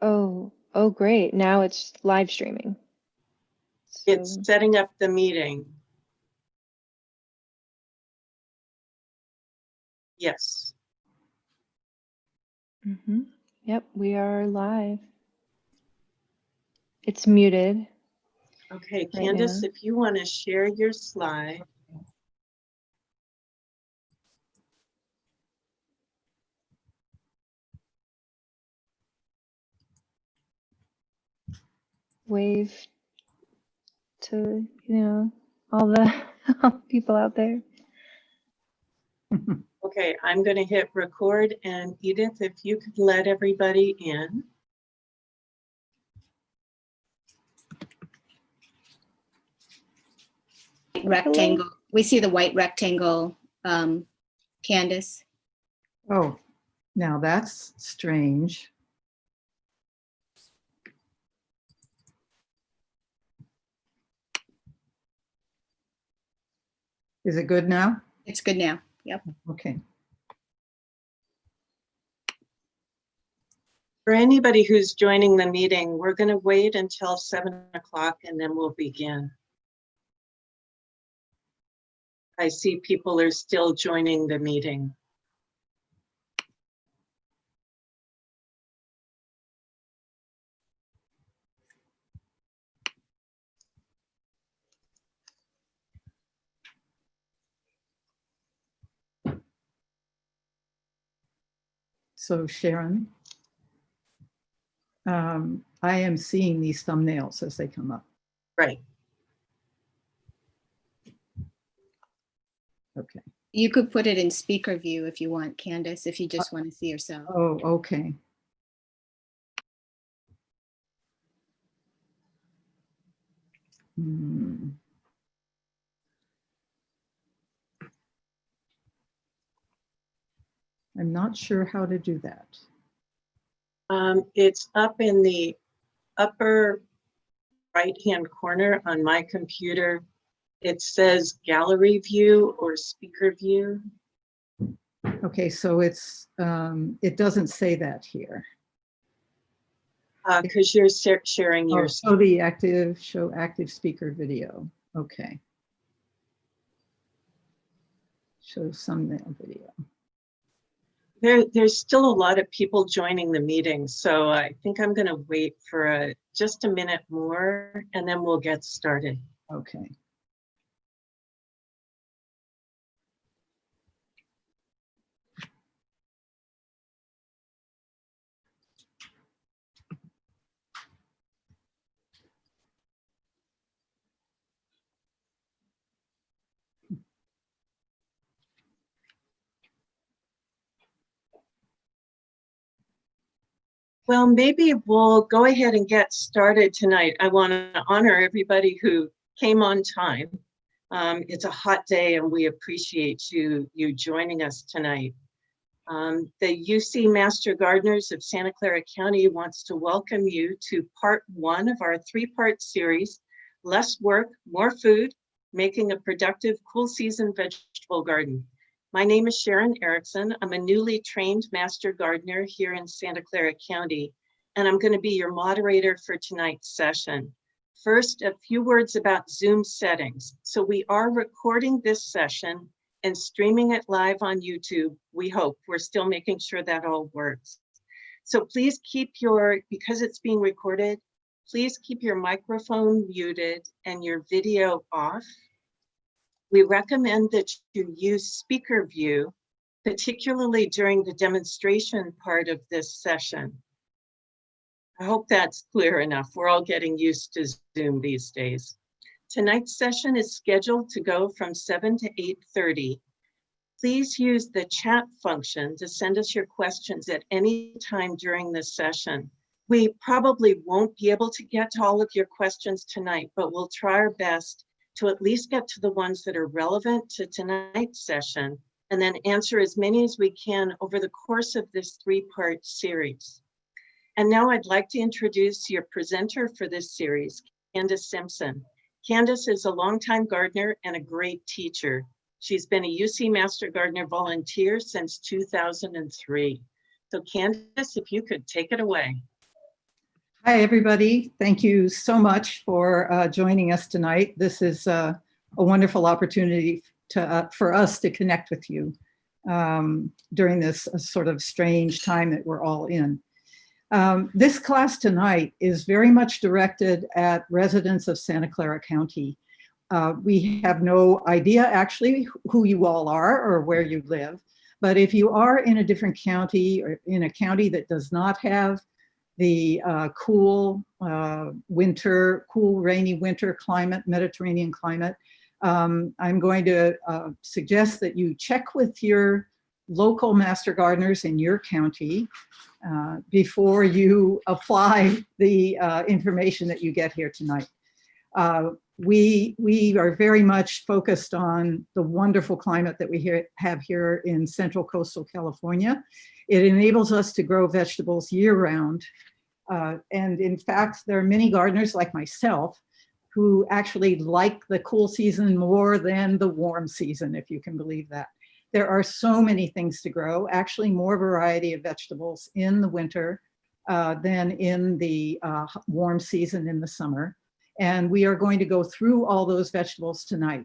Oh, great. Now it's live streaming. It's setting up the meeting. Yes. Yep, we are live. It's muted. Okay, Candace, if you want to share your slide. Wave to, all the people out there. Okay, I'm going to hit record, and Edith, if you could let everybody in. Rectangle. Hello. We see the white rectangle, Candace. Oh, now that's strange. Is it good now? It's good now. Yep. Okay. For anybody who's joining the meeting, we're going to wait until 7 o'clock and then we'll begin. I see people are still joining the meeting. So Sharon, I am seeing these thumbnails as they come up. Right. Okay. You could put it in speaker view if you want, Candace, if you just want to see yourself. Oh, okay. I'm not sure how to do that. It's up in the upper right-hand corner on my computer. It says gallery view or speaker view. Okay, so it's it doesn't say that here. Because you're sharing your show the active speaker video. Okay. Show thumbnail video. There's still a lot of people joining the meeting, so I think I'm going to wait for just a minute more and then we'll get started. Okay. Well, maybe we'll go ahead and get started tonight. I want to honor everybody who came on time. It's a hot day and we appreciate you joining us tonight. The UC Master Gardeners of Santa Clara County wants to welcome you to part 1 of our 3-part series, Less Work, More Food, Making a Productive Cool Season Vegetable Garden. My name is Sharon Erickson. I'm a newly trained Master Gardener here in Santa Clara County, and I'm going to be your moderator for tonight's session. First, a few words about Zoom settings. So we are recording this session and streaming it live on YouTube, we hope. We're still making sure that all works. So please keep because it's being recorded, please keep your microphone muted and your video off. We recommend that you use speaker view, particularly during the demonstration part of this session. I hope that's clear enough. We're all getting used to Zoom these days. Tonight's session is scheduled to go from 7 to 8:30. Please use the chat function to send us your questions at any time during this session. We probably won't be able to get to all of your questions tonight, but we'll try our best to at least get to the ones that are relevant to tonight's session, and then answer as many as we can over the course of this 3-part series. And now I'd like to introduce your presenter for this series, Candace Simpson. Candace is a longtime gardener and a great teacher. She's been a UC Master Gardener volunteer since 2003. So Candace, if you could take it away. Hi, everybody. Thank you so much for joining us tonight. This is a wonderful opportunity for us to connect with you during this sort of strange time that we're all in. This class tonight is very much directed at residents of Santa Clara County. We have no idea actually who you all are or where you live, but if you are in a different county or in a county that does not have the cool rainy winter climate, Mediterranean climate, I'm going to suggest that you check with your local master gardeners in your county before you apply the information that you get here tonight. We are very much focused on the wonderful climate that we have here in central coastal California. It enables us to grow vegetables year-round. And in fact, there are many gardeners like myself who actually like the cool season more than the warm season, if you can believe that. There are so many things to grow, actually more variety of vegetables in the winter than in the warm season in the summer. And we are going to go through all those vegetables tonight.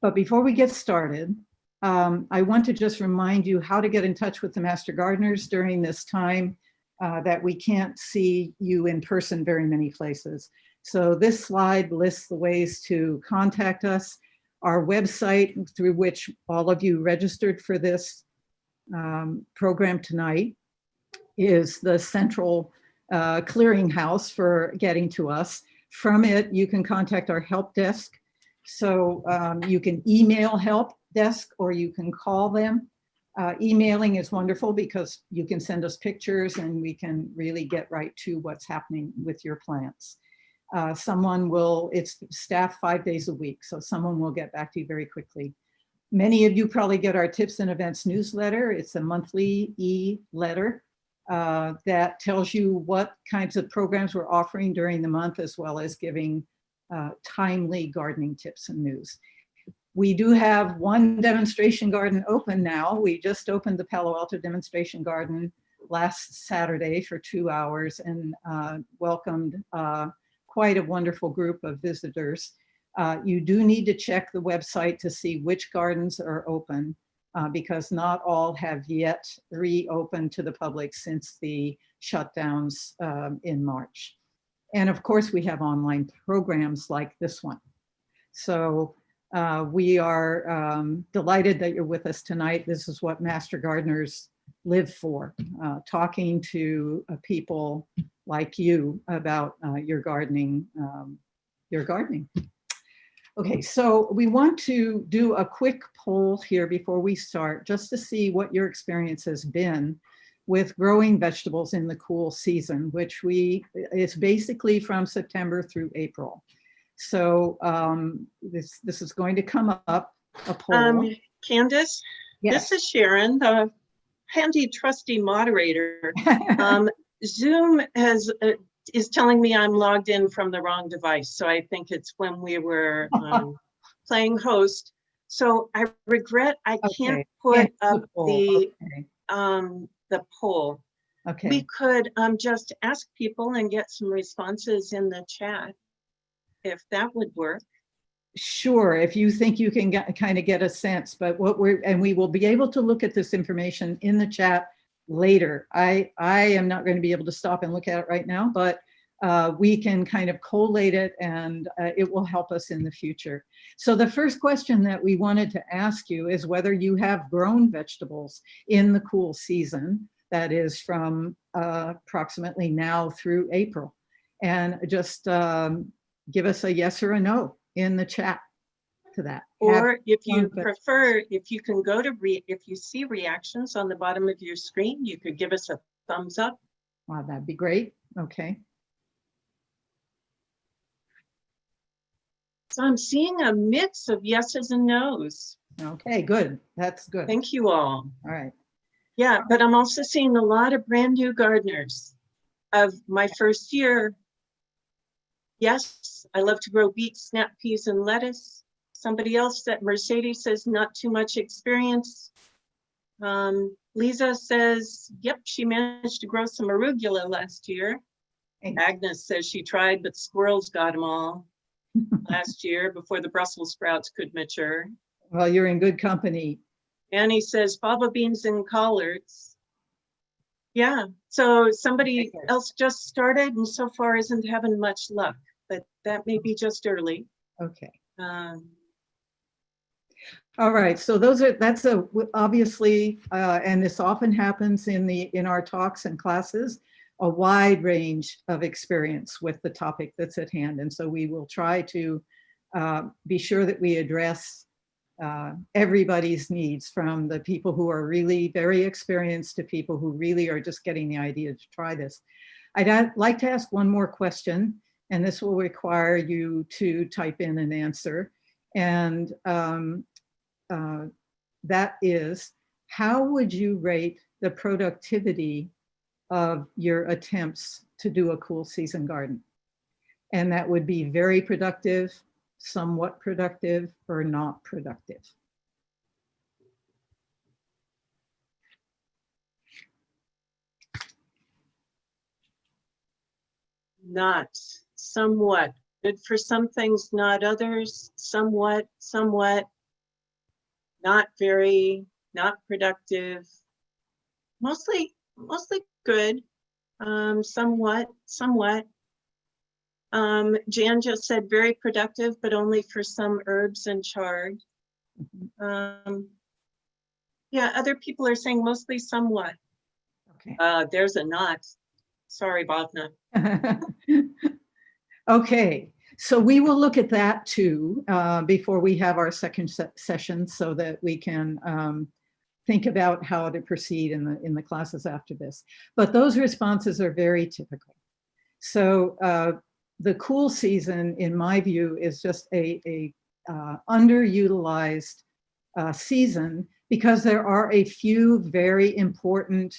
But before we get started, I want to just remind you how to get in touch with the Master Gardeners during this time that we can't see you in person very many places. So this slide lists the ways to contact us. Our website, through which all of you registered for this program tonight, is the central clearinghouse for getting to us. From it, you can contact our help desk. So you can email help desk or you can call them. Emailing is wonderful because you can send us pictures and we can really get right to what's happening with your plants. It's staffed 5 days a week, so someone will get back to you very quickly. Many of you probably get our tips and events newsletter. It's a monthly e-letter that tells you what kinds of programs we're offering during the month, as well as giving timely gardening tips and news. We do have one demonstration garden open now. We just opened the Palo Alto demonstration garden last Saturday for 2 hours and welcomed quite a wonderful group of visitors. You do need to check the website to see which gardens are open because not all have yet reopened to the public since the shutdowns in March. And of course, we have online programs like this one. So we are delighted that you're with us tonight. This is what Master Gardeners live for, talking to people like you about your gardening. Okay, so we want to do a quick poll here before we start, just to see what your experience has been with growing vegetables in the cool season, which it's basically from September through April. So this is going to come up, a poll. Candace, Yes. This is Sharon, the handy trusty moderator. Zoom is telling me I'm logged in from the wrong device. So I think it's when we were playing host. So I regret I can't put up the poll. Okay. We could just ask people and get some responses in the chat, if that would work. Sure, if you think you can kind of get a sense, but we will be able to look at this information in the chat later. I am not going to be able to stop and look at it right now, but we can kind of collate it and it will help us in the future. So the first question that we wanted to ask you is whether you have grown vegetables in the cool season, that is from approximately now through April. And just give us a yes or a no in the chat to that. Or if you prefer, if you can go to if you see reactions on the bottom of your screen, you could give us a thumbs up. Wow, that'd be great. Okay. So I'm seeing a mix of yeses and nos. Okay, good. That's good. Thank you all. All right. Yeah, but I'm also seeing a lot of brand new gardeners of my first year. Yes, I love to grow beets, snap peas, and lettuce. Somebody else, that Mercedes, says not too much experience. Lisa says, yep, she managed to grow some arugula last year. Hey. Agnes says she tried, but squirrels got them all last year before the Brussels sprouts could mature. Well, you're in good company. Annie says fava beans and collards. Yeah, so somebody Okay. else just started and so far isn't having much luck, but that may be just early. Okay. Um, All right, so that's obviously, and this often happens in our talks and classes, a wide range of experience with the topic that's at hand. And so we will try to be sure that we address everybody's needs, from the people who are really very experienced to people who really are just getting the idea to try this. I'd like to ask one more question, and this will require you to type in an answer. And that is, how would you rate the productivity of your attempts to do a cool season garden? And that would be very productive, somewhat productive, or not productive. Not, somewhat, good for some things, not others, somewhat, not very, not productive, mostly good, somewhat. Jan just said very productive, but only for some herbs and chard. Yeah, other people are saying mostly somewhat. Okay. There's a not. Sorry, Bhavna. Okay, so we will look at that too before we have our second session, so that we can think about how to proceed in the classes after this. But those responses are very typical. So the cool season, in my view, is just a underutilized season, because there are a few very important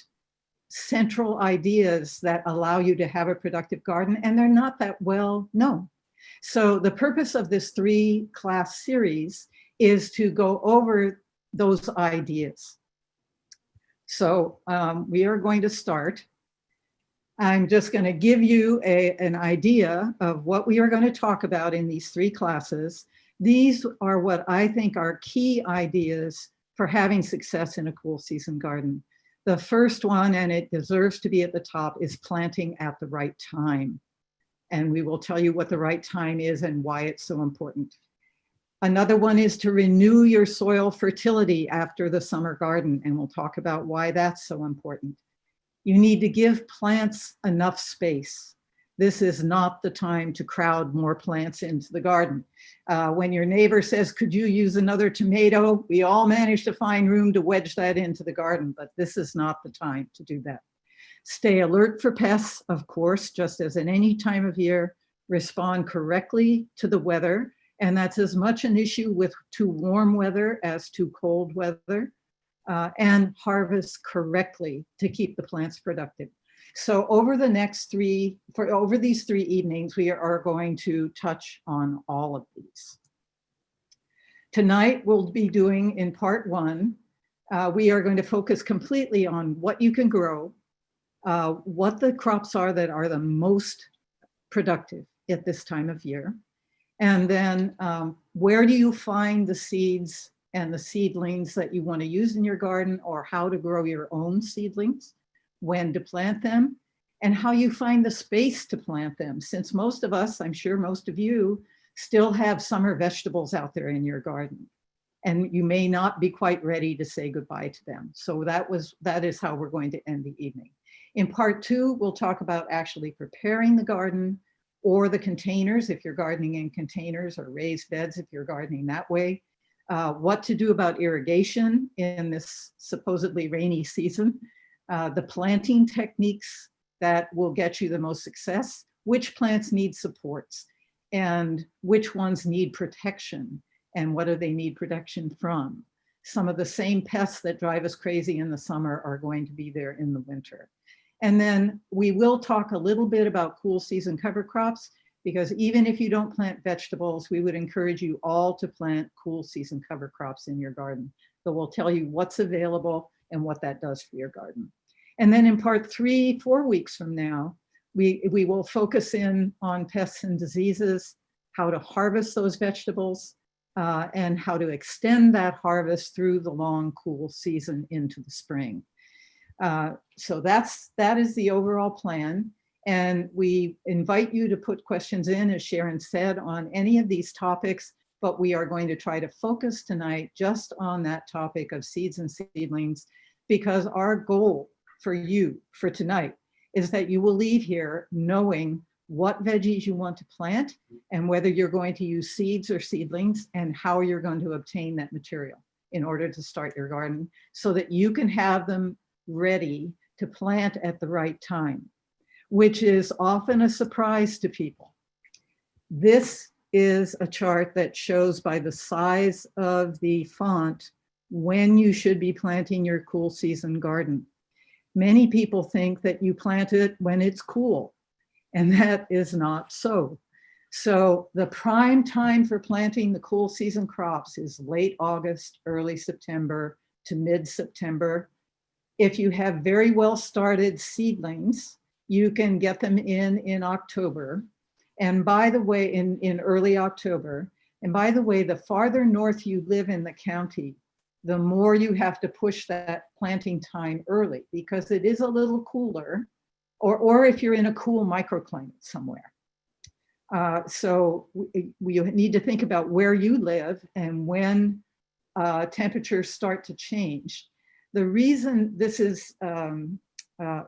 central ideas that allow you to have a productive garden, and they're not that well known. So the purpose of this 3-class series is to go over those ideas. So we are going to start. I'm just going to give you an idea of what we are going to talk about in these 3 classes. These are what I think are key ideas for having success in a cool season garden. The first one, and it deserves to be at the top, is planting at the right time. And we will tell you what the right time is and why it's so important. Another one is to renew your soil fertility after the summer garden, and we'll talk about why that's so important. You need to give plants enough space. This is not the time to crowd more plants into the garden. When your neighbor says, could you use another tomato? We all manage to find room to wedge that into the garden, but this is not the time to do that. Stay alert for pests, of course, just as in any time of year. Respond correctly to the weather, and that's as much an issue with too warm weather as too cold weather. And harvest correctly to keep the plants productive. So over these 3 evenings, we are going to touch on all of these. Tonight, we'll be doing, in part 1, we are going to focus completely on what you can grow, what the crops are that are the most productive at this time of year, and then where do you find the seeds and the seedlings that you want to use in your garden, or how to grow your own seedlings, when to plant them, and how you find the space to plant them. Since most of us, I'm sure most of you, still have summer vegetables out there in your garden, and you may not be quite ready to say goodbye to them. So that is how we're going to end the evening. In part 2, we'll talk about actually preparing the garden, or the containers if you're gardening in containers, or raised beds if you're gardening that way. What to do about irrigation in this supposedly rainy season, the planting techniques that will get you the most success, which plants need supports, and which ones need protection, and what do they need protection from. Some of the same pests that drive us crazy in the summer are going to be there in the winter. And then we will talk a little bit about cool season cover crops, because even if you don't plant vegetables, we would encourage you all to plant cool season cover crops in your garden. So we'll tell you what's available and what that does for your garden. And then in part 3, 4 weeks from now, we will focus in on pests and diseases, how to harvest those vegetables, and how to extend that harvest through the long, cool season into the spring. So that is the overall plan. And we invite you to put questions in, as Sharon said, on any of these topics, but we are going to try to focus tonight just on that topic of seeds and seedlings, because our goal for you for tonight is that you will leave here knowing what veggies you want to plant and whether you're going to use seeds or seedlings and how you're going to obtain that material in order to start your garden so that you can have them ready to plant at the right time, which is often a surprise to people. This is a chart that shows by the size of the font when you should be planting your cool season garden. Many people think that you plant it when it's cool, and that is not so. So the prime time for planting the cool season crops is late August, early September to mid-September. If you have very well started seedlings, you can get them in October. And by the way, in early October. And by the way, the farther north you live in the county, the more you have to push that planting time early, because it is a little cooler, or if you're in a cool microclimate somewhere. So we need to think about where you live and when temperatures start to change. The reason this is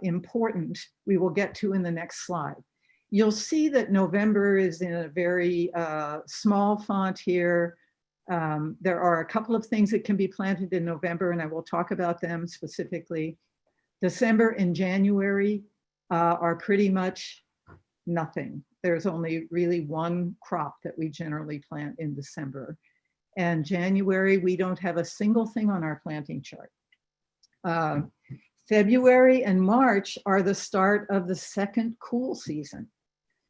important, we will get to in the next slide. You'll see that November is in a very small font here. There are a couple of things that can be planted in November, and I will talk about them specifically. December and January are pretty much nothing. There's only really one crop that we generally plant in December. And January, we don't have a single thing on our planting chart. February and March are the start of the second cool season.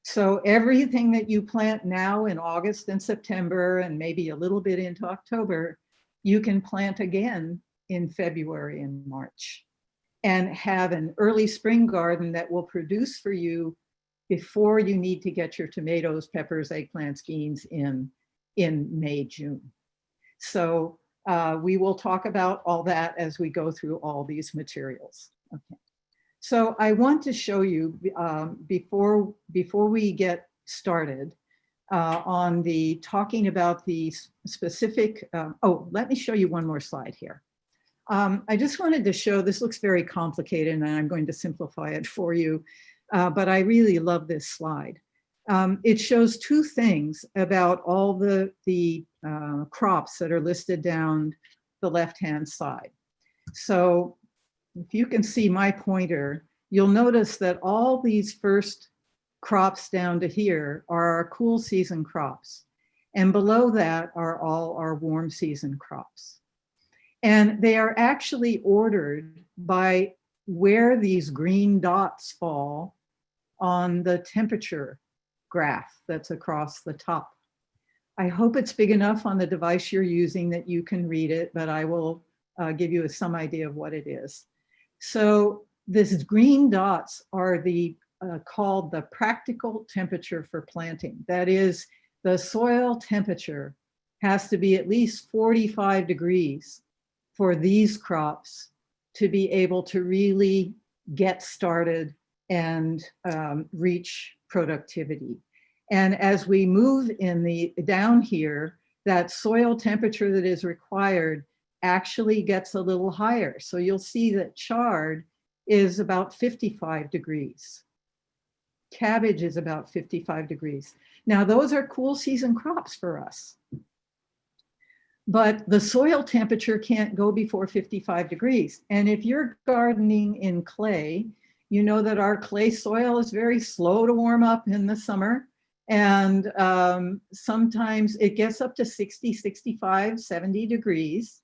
So everything that you plant now in August and September and maybe a little bit into October, you can plant again in February and March and have an early spring garden that will produce for you before you need to get your tomatoes, peppers, eggplants, beans in May, June. So we will talk about all that as we go through all these materials. Okay. So I want to show you before we get started on the talking about the specific, let me show you one more slide here. I just wanted to show, this looks very complicated and I'm going to simplify it for you, but I really love this slide. It shows two things about all the crops that are listed down the left-hand side. So if you can see my pointer, you'll notice that all these first crops down to here are our cool season crops. And below that are all our warm season crops. And they are actually ordered by where these green dots fall on the temperature graph that's across the top. I hope it's big enough on the device you're using that you can read it, but I will give you some idea of what it is. So these green dots are called the practical temperature for planting. That is, the soil temperature has to be at least 45 degrees for these crops to be able to really get started and reach productivity. And as we move down here, that soil temperature that is required actually gets a little higher. So you'll see that chard is about 55 degrees. Cabbage is about 55 degrees. Now those are cool season crops for us. But the soil temperature can't go before 55 degrees. And if you're gardening in clay, you know that our clay soil is very slow to warm up in the summer. And sometimes it gets up to 60, 65, 70 degrees.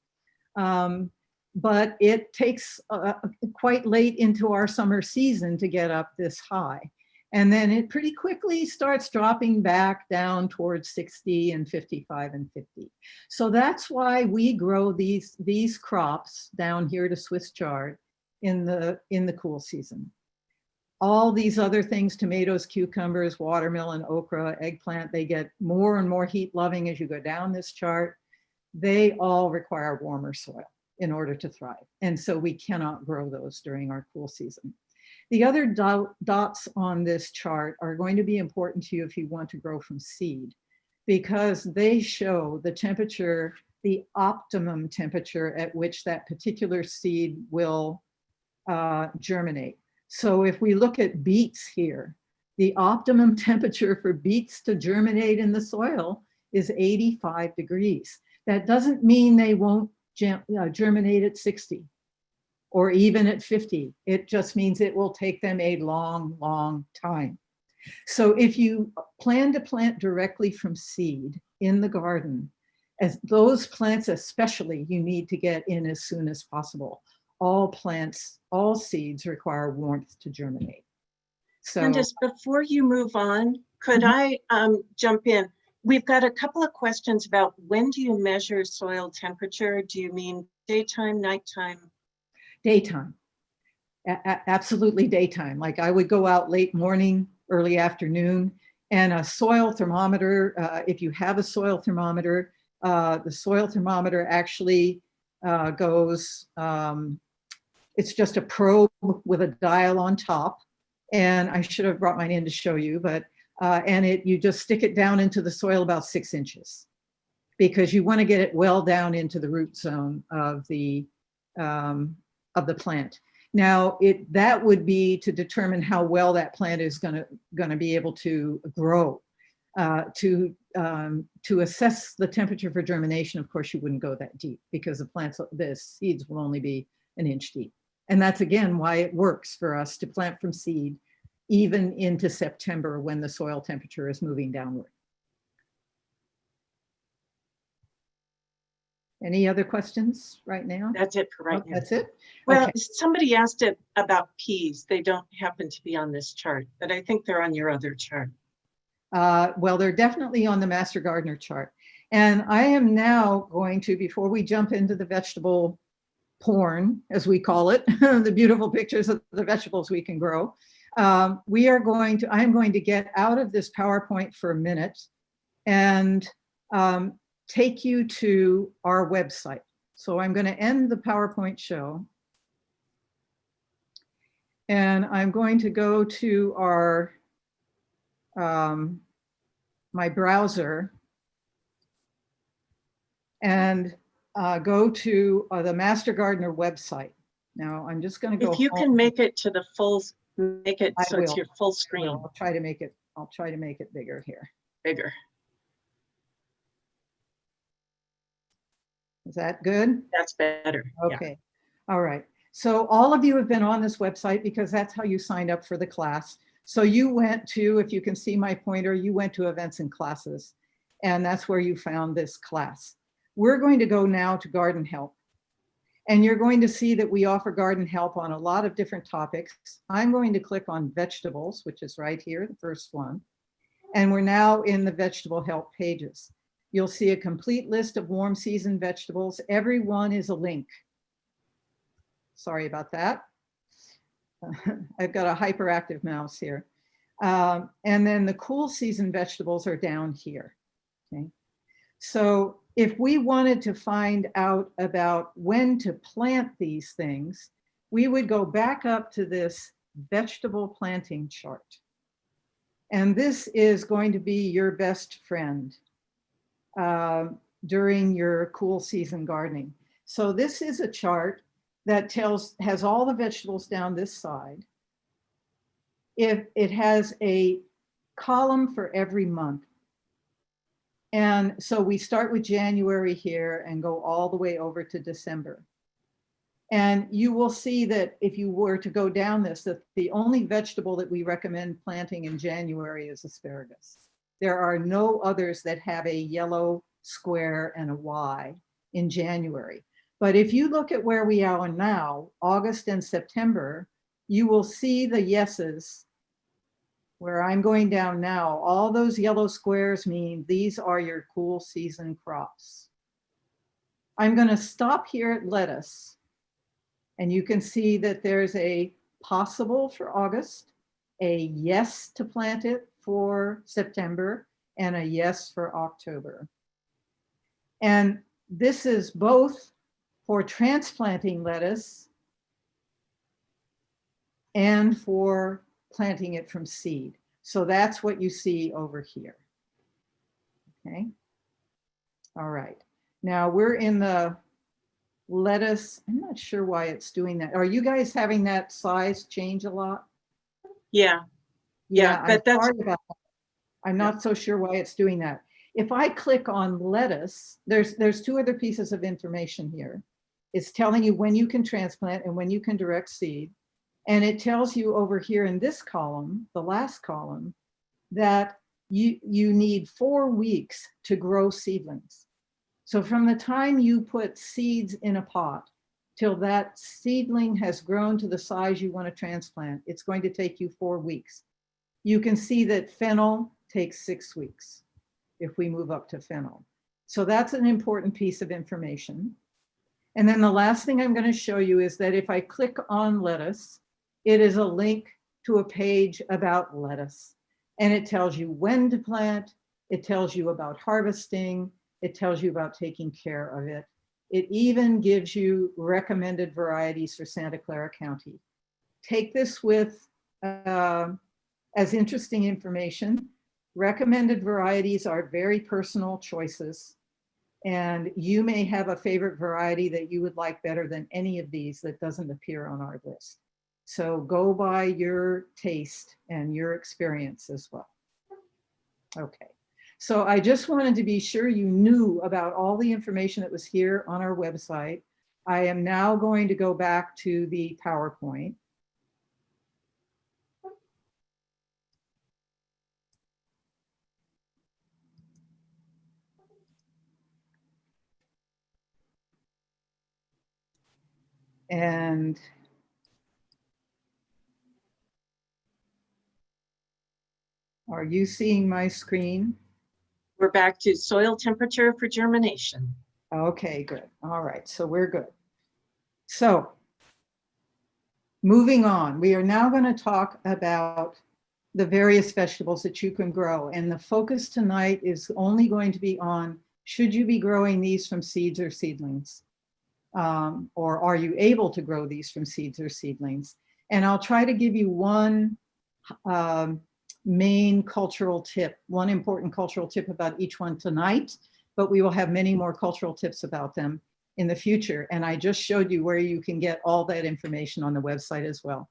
But it takes quite late into our summer season to get up this high. And then it pretty quickly starts dropping back down towards 60 and 55 and 50. So that's why we grow these crops down here to Swiss chard in the cool season. All these other things, tomatoes, cucumbers, watermelon, okra, eggplant, they get more and more heat loving as you go down this chart. They all require warmer soil in order to thrive. And so we cannot grow those during our cool season. The other dots on this chart are going to be important to you if you want to grow from seed, because they show the temperature, the optimum temperature at which that particular seed will germinate. So if we look at beets here, the optimum temperature for beets to germinate in the soil is 85 degrees. That doesn't mean they won't germinate at 60 or even at 50. It just means it will take them a long, long time. So if you plan to plant directly from seed in the garden, as those plants especially, you need to get in as soon as possible. All plants, all seeds require warmth to germinate. So Candace, before you move on, could I jump in? We've got a couple of questions about when do you measure soil temperature? Do you mean daytime, nighttime? daytime, absolutely daytime. Like I would go out late morning, early afternoon, and a soil thermometer, if you have a soil thermometer, the soil thermometer actually goes, it's just a probe with a dial on top. And I should have brought mine in to show you, but, and you just stick it down into the soil about 6 inches, because you want to get it well down into the root zone of the plant. Now, that would be to determine how well that plant is going to be able to grow. To assess the temperature for germination, of course, you wouldn't go that deep, because the seeds will only be 1 inch deep. And that's, again, why it works for us to plant from seed even into September, when the soil temperature is moving downward. Any other questions right now? That's it for right now. That's it? Well, Okay. somebody asked it about peas. They don't happen to be on this chart, but I think they're on your other chart. Well, they're definitely on the Master Gardener chart. And I am now going to, before we jump into the vegetable porn, as we call it, the beautiful pictures of the vegetables we can grow, I'm going to get out of this PowerPoint for a minute and take you to our website. So I'm going to end the PowerPoint show. And I'm going to go to our my browser and go to the Master Gardener website. Now I'm just going to go. If you can make it to the full, make it so it's your full screen. I'll try to make it bigger here. Bigger. Is that good? That's better. Okay. Yeah. All right. So all of you have been on this website because that's how you signed up for the class. So you went to, if you can see my pointer, you went to events and classes, and that's where you found this class. We're going to go now to Garden Help. And you're going to see that we offer garden help on a lot of different topics. I'm going to click on vegetables, which is right here, the first one. And we're now in the vegetable help pages. You'll see a complete list of warm season vegetables. Every one is a link. Sorry about that. I've got a hyperactive mouse here. And then the cool season vegetables are down here. Okay. So if we wanted to find out about when to plant these things, we would go back up to this vegetable planting chart. And this is going to be your best friend during your cool season gardening. So this is a chart that has all the vegetables down this side. It has a column for every month. And so we start with January here and go all the way over to December. And you will see that if you were to go down this, that the only vegetable that we recommend planting in January is asparagus. There are no others that have a yellow square and a Y in January. But if you look at where we are now, August and September, you will see the yeses where I'm going down now, all those yellow squares mean these are your cool season crops. I'm going to stop here at lettuce, and you can see that there's a possible for August, a yes to plant it for September, and a yes for October. And this is both for transplanting lettuce and for planting it from seed. So that's what you see over here. Okay. All right. Now we're in the lettuce. I'm not sure why it's doing that. Are you guys having that size change a lot? Yeah, yeah, I'm but that's, sorry about that. I'm not so sure why it's doing that. If I click on lettuce, there's two other pieces of information here. It's telling you when you can transplant and when you can direct seed. And it tells you over here in this column, the last column, that you need 4 weeks to grow seedlings. So from the time you put seeds in a pot till that seedling has grown to the size you want to transplant, it's going to take you 4 weeks. You can see that fennel takes 6 weeks if we move up to fennel. So that's an important piece of information. And then the last thing I'm going to show you is that if I click on lettuce, it is a link to a page about lettuce. And it tells you when to plant, it tells you about harvesting, it tells you about taking care of it. It even gives you recommended varieties for Santa Clara County. Take this with as interesting information. Recommended varieties are very personal choices. And you may have a favorite variety that you would like better than any of these that doesn't appear on our list. So go by your taste and your experience as well. Okay, so I just wanted to be sure you knew about all the information that was here on our website. I am now going to go back to the PowerPoint. And are you seeing my screen? we're back to soil temperature for germination. Okay, good. All right, so we're good. So moving on, we are now going to talk about the various vegetables that you can grow. And the focus tonight is only going to be on, should you be growing these from seeds or seedlings? Or are you able to grow these from seeds or seedlings? And I'll try to give you one main cultural tip, one important cultural tip about each one tonight, but we will have many more cultural tips about them in the future. And I just showed you where you can get all that information on the website as well.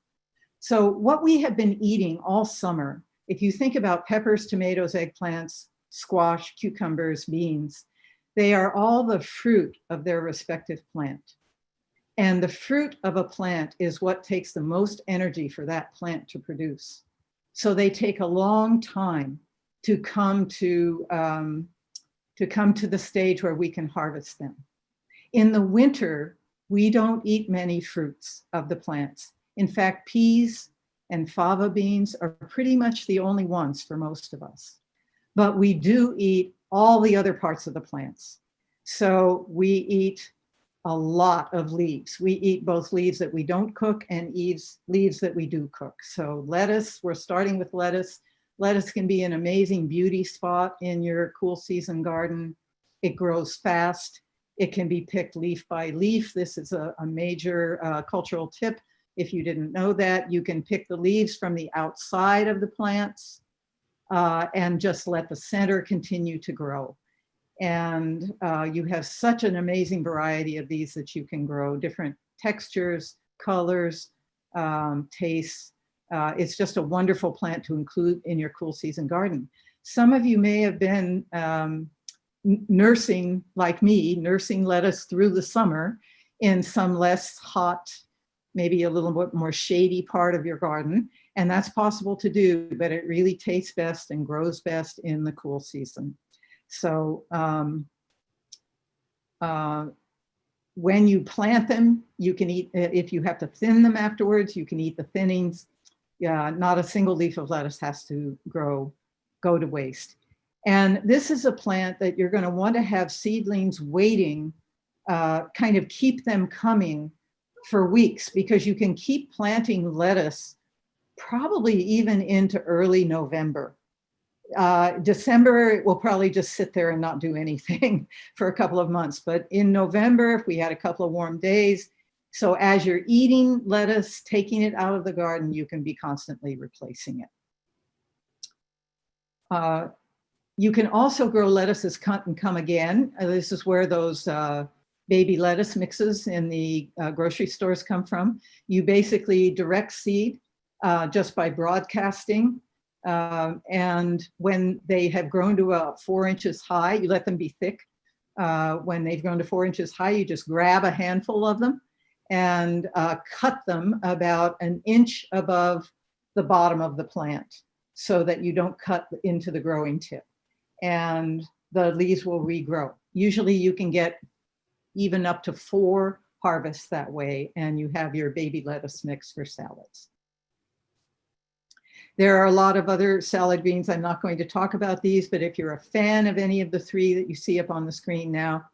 So what we have been eating all summer, if you think about peppers, tomatoes, eggplants, squash, cucumbers, beans, they are all the fruit of their respective plant. And the fruit of a plant is what takes the most energy for that plant to produce. So they take a long time to come to the stage where we can harvest them. In the winter, we don't eat many fruits of the plants. In fact, peas and fava beans are pretty much the only ones for most of us. But we do eat all the other parts of the plants. So we eat a lot of leaves. We eat both leaves that we don't cook and leaves that we do cook. So lettuce, we're starting with lettuce. Lettuce can be an amazing beauty spot in your cool season garden. It grows fast. It can be picked leaf by leaf. This is a major cultural tip. If you didn't know that, you can pick the leaves from the outside of the plants and just let the center continue to grow. And you have such an amazing variety of these that you can grow, different textures, colors, tastes. It's just a wonderful plant to include in your cool season garden. Some of you may have been nursing, like me, nursing lettuce through the summer in some less hot, maybe a little bit more shady part of your garden. And that's possible to do, but it really tastes best and grows best in the cool season. So when you plant them, you can eat, if you have to thin them afterwards, you can eat the thinnings. Yeah, not a single leaf of lettuce has to go to waste. And this is a plant that you're going to want to have seedlings waiting, kind of keep them coming for weeks, because you can keep planting lettuce probably even into early November. December, it will probably just sit there and not do anything for a couple of months. But in November, if we had a couple of warm days, so as you're eating lettuce, taking it out of the garden, you can be constantly replacing it. You can also grow lettuces cut and come again. This is where those baby lettuce mixes in the grocery stores come from. You basically direct seed just by broadcasting. And when they have grown to about 4 inches high, you let them be thick. When they've grown to 4 inches high, you just grab a handful of them and cut them about an inch above the bottom of the plant so that you don't cut into the growing tip. And the leaves will regrow. Usually you can get even up to 4 harvests that way, and you have your baby lettuce mix for salads. There are a lot of other salad greens. I'm not going to talk about these, but if you're a fan of any of the 3 that you see up on the screen now,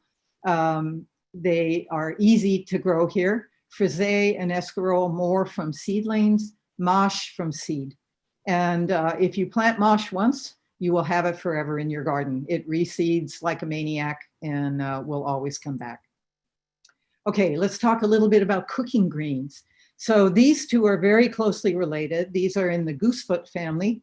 they are easy to grow here. Frisée and escarole more from seedlings, mâche from seed. And if you plant mâche once, you will have it forever in your garden. It reseeds like a maniac and will always come back. Okay, let's talk a little bit about cooking greens. So these 2 are very closely related. These are in the goosefoot family.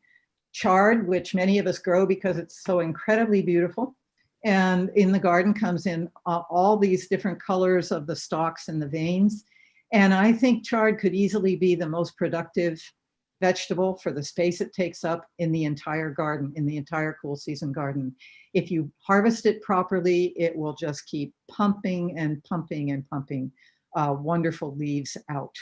Chard, which many of us grow because it's so incredibly beautiful. And in the garden comes in all these different colors of the stalks and the veins. And I think chard could easily be the most productive vegetable for the space it takes up in the entire garden, in the entire cool season garden. If you harvest it properly, it will just keep pumping and pumping and pumping wonderful leaves out.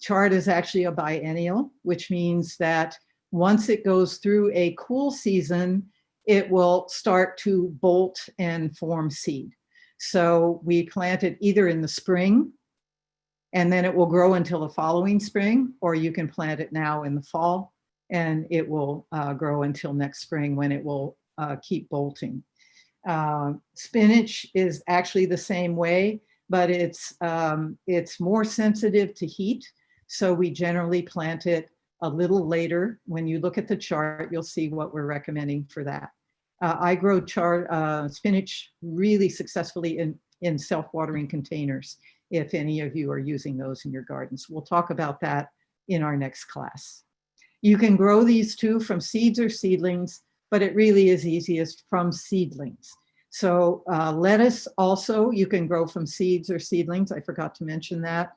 Chard is actually a biennial, which means that once it goes through a cool season, it will start to bolt and form seed. So we plant it either in the spring, and then it will grow until the following spring, or you can plant it now in the fall, and it will grow until next spring when it will keep bolting. Spinach is actually the same way, but it's more sensitive to heat. So we generally plant it a little later. When you look at the chart, you'll see what we're recommending for that. I grow spinach really successfully in self-watering containers, if any of you are using those in your gardens. We'll talk about that in our next class. You can grow these 2 from seeds or seedlings, but it really is easiest from seedlings. So lettuce also, you can grow from seeds or seedlings. I forgot to mention that.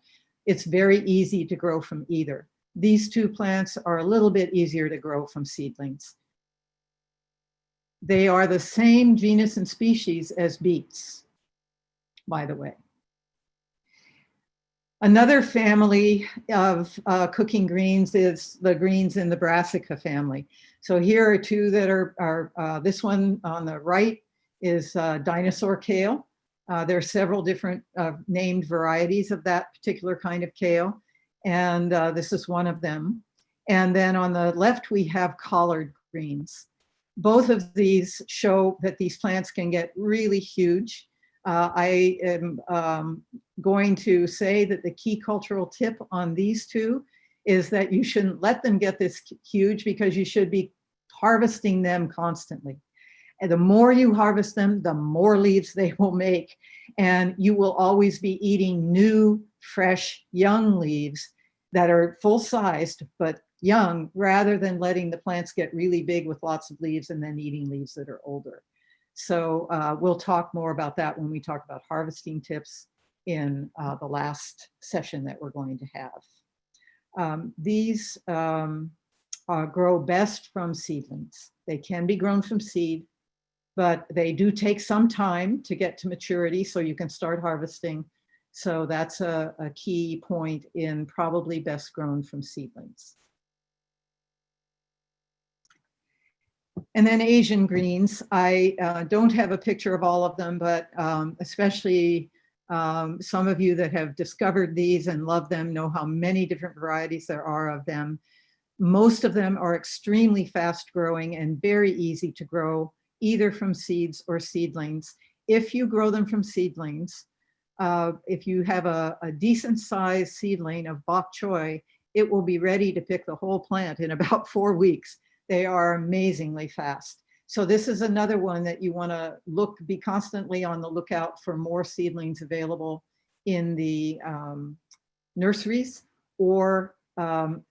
It's very easy to grow from either. These 2 plants are a little bit easier to grow from seedlings. They are the same genus and species as beets, by the way. Another family of cooking greens is the greens in the Brassica family. So here are 2 that are this one on the right is dinosaur kale. There are several different named varieties of that particular kind of kale, and this is one of them. And then on the left, we have collard greens. Both of these show that these plants can get really huge. I am going to say that the key cultural tip on these 2 is that you shouldn't let them get this huge, because you should be harvesting them constantly. And the more you harvest them, the more leaves they will make. And you will always be eating new, fresh, young leaves that are full-sized, but young, rather than letting the plants get really big with lots of leaves and then eating leaves that are older. So we'll talk more about that when we talk about harvesting tips in the last session that we're going to have. These grow best from seedlings. They can be grown from seed, but they do take some time to get to maturity, so you can start harvesting. So that's a key point in probably best grown from seedlings. And then Asian greens. I don't have a picture of all of them, but especially Some of you that have discovered these and love them know how many different varieties there are of them. Most of them are extremely fast growing and very easy to grow, either from seeds or seedlings. If you grow them from seedlings, if you have a decent sized seedling of bok choy, it will be ready to pick the whole plant in about 4 weeks. They are amazingly fast. So this is another one that you want to be constantly on the lookout for more seedlings available in the nurseries, or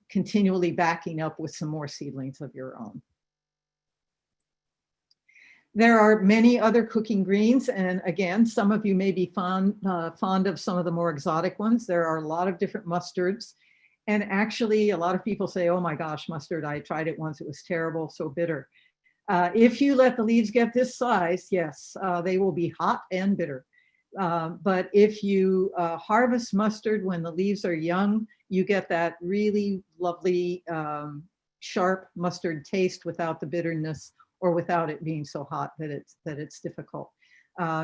continually backing up with some more seedlings of your own. There are many other cooking greens, and again, some of you may be fond of some of the more exotic ones. There are a lot of different mustards, and actually a lot of people say, oh my gosh, mustard, I tried it once, it was terrible, so bitter. If you let the leaves get this size, yes, they will be hot and bitter. But if you harvest mustard when the leaves are young, you get that really lovely sharp mustard taste without the bitterness, or without it being so hot that it's difficult.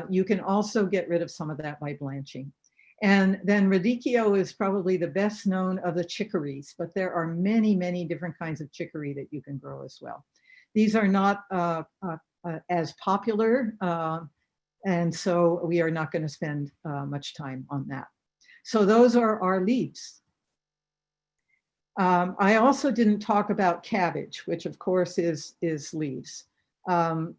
You can also get rid of some of that by blanching. And then radicchio is probably the best known of the chicories, but there are many, many different kinds of chicory that you can grow as well. These are not as popular, and so we are not going to spend much time on that. So those are our leaves. I also didn't talk about cabbage, which of course is leaves. If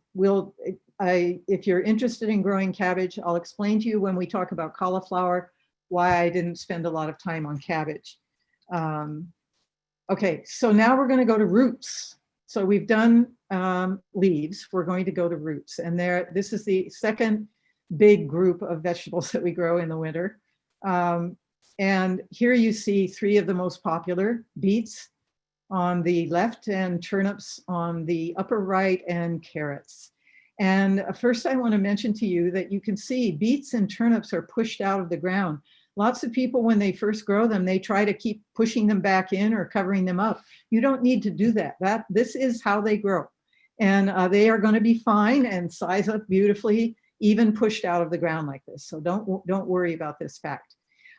you're interested in growing cabbage, I'll explain to you when we talk about cauliflower why I didn't spend a lot of time on cabbage. Okay, so now we're going to go to roots. So we've done leaves, we're going to go to roots. And this is the second big group of vegetables that we grow in the winter. And here you see 3 of the most popular: beets on the left, and turnips on the upper right, and carrots. And first I want to mention to you that you can see beets and turnips are pushed out of the ground. Lots of people, when they first grow them, they try to keep pushing them back in or covering them up. You don't need to do that. This is how they grow. And they are going to be fine and size up beautifully, even pushed out of the ground like this. So don't worry about this fact.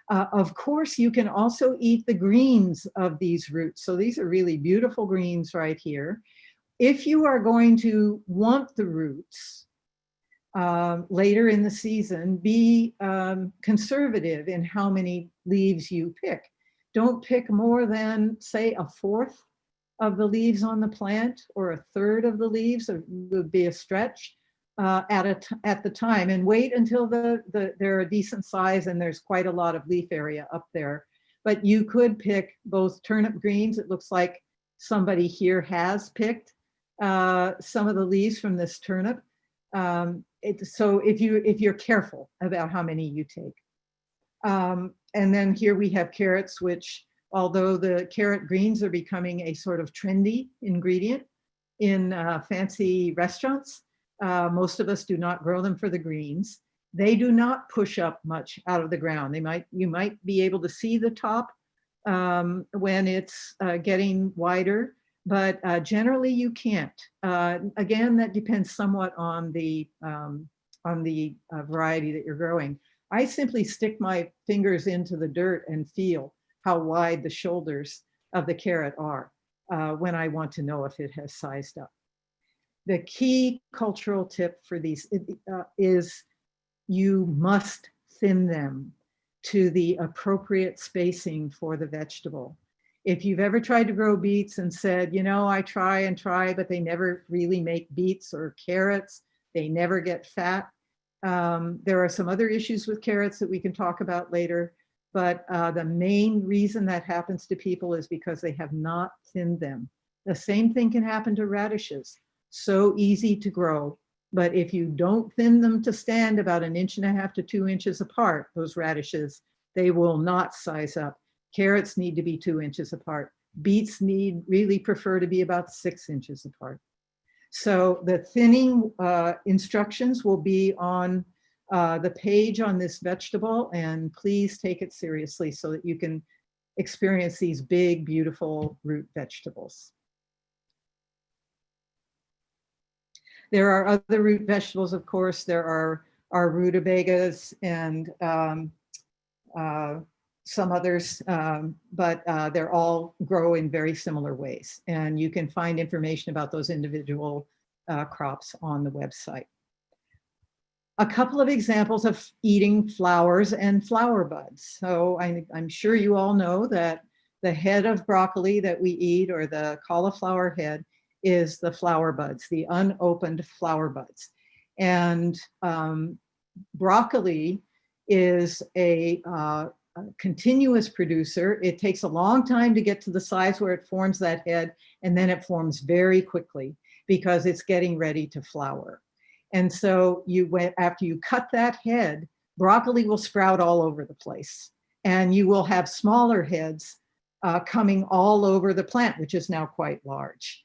Of course, you can also eat the greens of these roots. So these are really beautiful greens right here. If you are going to want the roots later in the season, be conservative in how many leaves you pick. Don't pick more than, say, 1/4 of the leaves on the plant, or 1/3 of the leaves would be a stretch. At the time, and wait until they're a decent size and there's quite a lot of leaf area up there. But you could pick both turnip greens. It looks like somebody here has picked some of the leaves from this turnip. So if you're careful about how many you take. And then here we have carrots, which, although the carrot greens are becoming a sort of trendy ingredient in fancy restaurants, most of us do not grow them for the greens. They do not push up much out of the ground. You might be able to see the top when it's getting wider, but generally you can't. Again, that depends somewhat on the variety that you're growing. I simply stick my fingers into the dirt and feel how wide the shoulders of the carrot are when I want to know if it has sized up. The key cultural tip for these is you must thin them to the appropriate spacing for the vegetable. If you've ever tried to grow beets and said, you know, I try and try, but they never really make beets, or carrots, they never get fat. There are some other issues with carrots that we can talk about later, but the main reason that happens to people is because they have not thinned them. The same thing can happen to radishes. So easy to grow, but if you don't thin them to stand about 1.5 to 2 inches apart, those radishes, they will not size up. Carrots need to be 2 inches apart. Beets really prefer to be about 6 inches apart. So the thinning instructions will be on the page on this vegetable, and please take it seriously so that you can experience these big, beautiful root vegetables. There are other root vegetables, of course. There are are rutabagas and some others, but they're all grow in very similar ways. And you can find information about those individual crops on the website. A couple of examples of eating flowers and flower buds. So I'm sure you all know that the head of broccoli that we eat, or the cauliflower head, is the flower buds, the unopened flower buds. And broccoli is a continuous producer. It takes a long time to get to the size where it forms that head, and then it forms very quickly because it's getting ready to flower. And so after you cut that head, broccoli will sprout all over the place, and you will have smaller heads coming all over the plant, which is now quite large.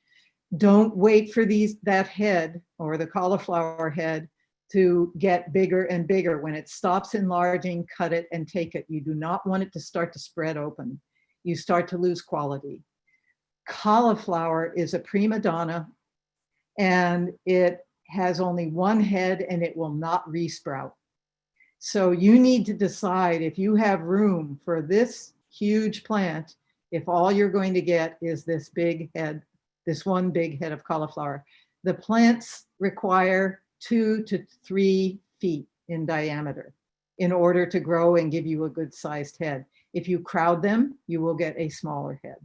Don't wait for that head, or the cauliflower head, to get bigger and bigger. When it stops enlarging, cut it and take it. You do not want it to start to spread open. You start to lose quality. Cauliflower is a prima donna, and it has only one head, and it will not resprout. So you need to decide, if you have room for this huge plant, if all you're going to get is this big head, this one big head of cauliflower. The plants require 2 to 3 feet in diameter in order to grow and give you a good sized head. If you crowd them, you will get a smaller head.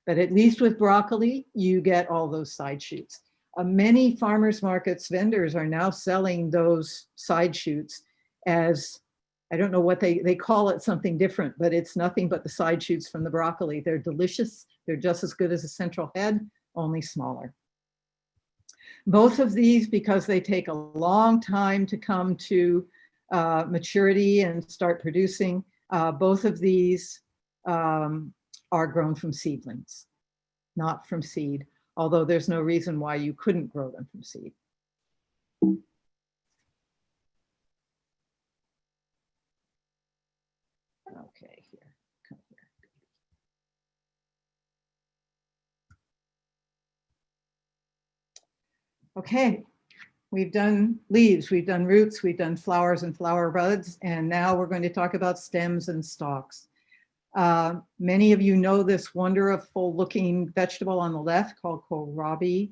But at least with broccoli, you get all those side shoots. Many farmers markets vendors are now selling those side shoots as, I don't know what they call it, something different, but it's nothing but the side shoots from the broccoli. They're delicious. They're just as good as a central head, only smaller. Both of these, because they take a long time to come to maturity and start producing, both of these are grown from seedlings, not from seed, although there's no reason why you couldn't grow them from seed. Okay, here, come here. Okay, we've done leaves, we've done roots, we've done flowers and flower buds, and now we're going to talk about stems and stalks. Many of you know this wonderful looking vegetable on the left called kohlrabi.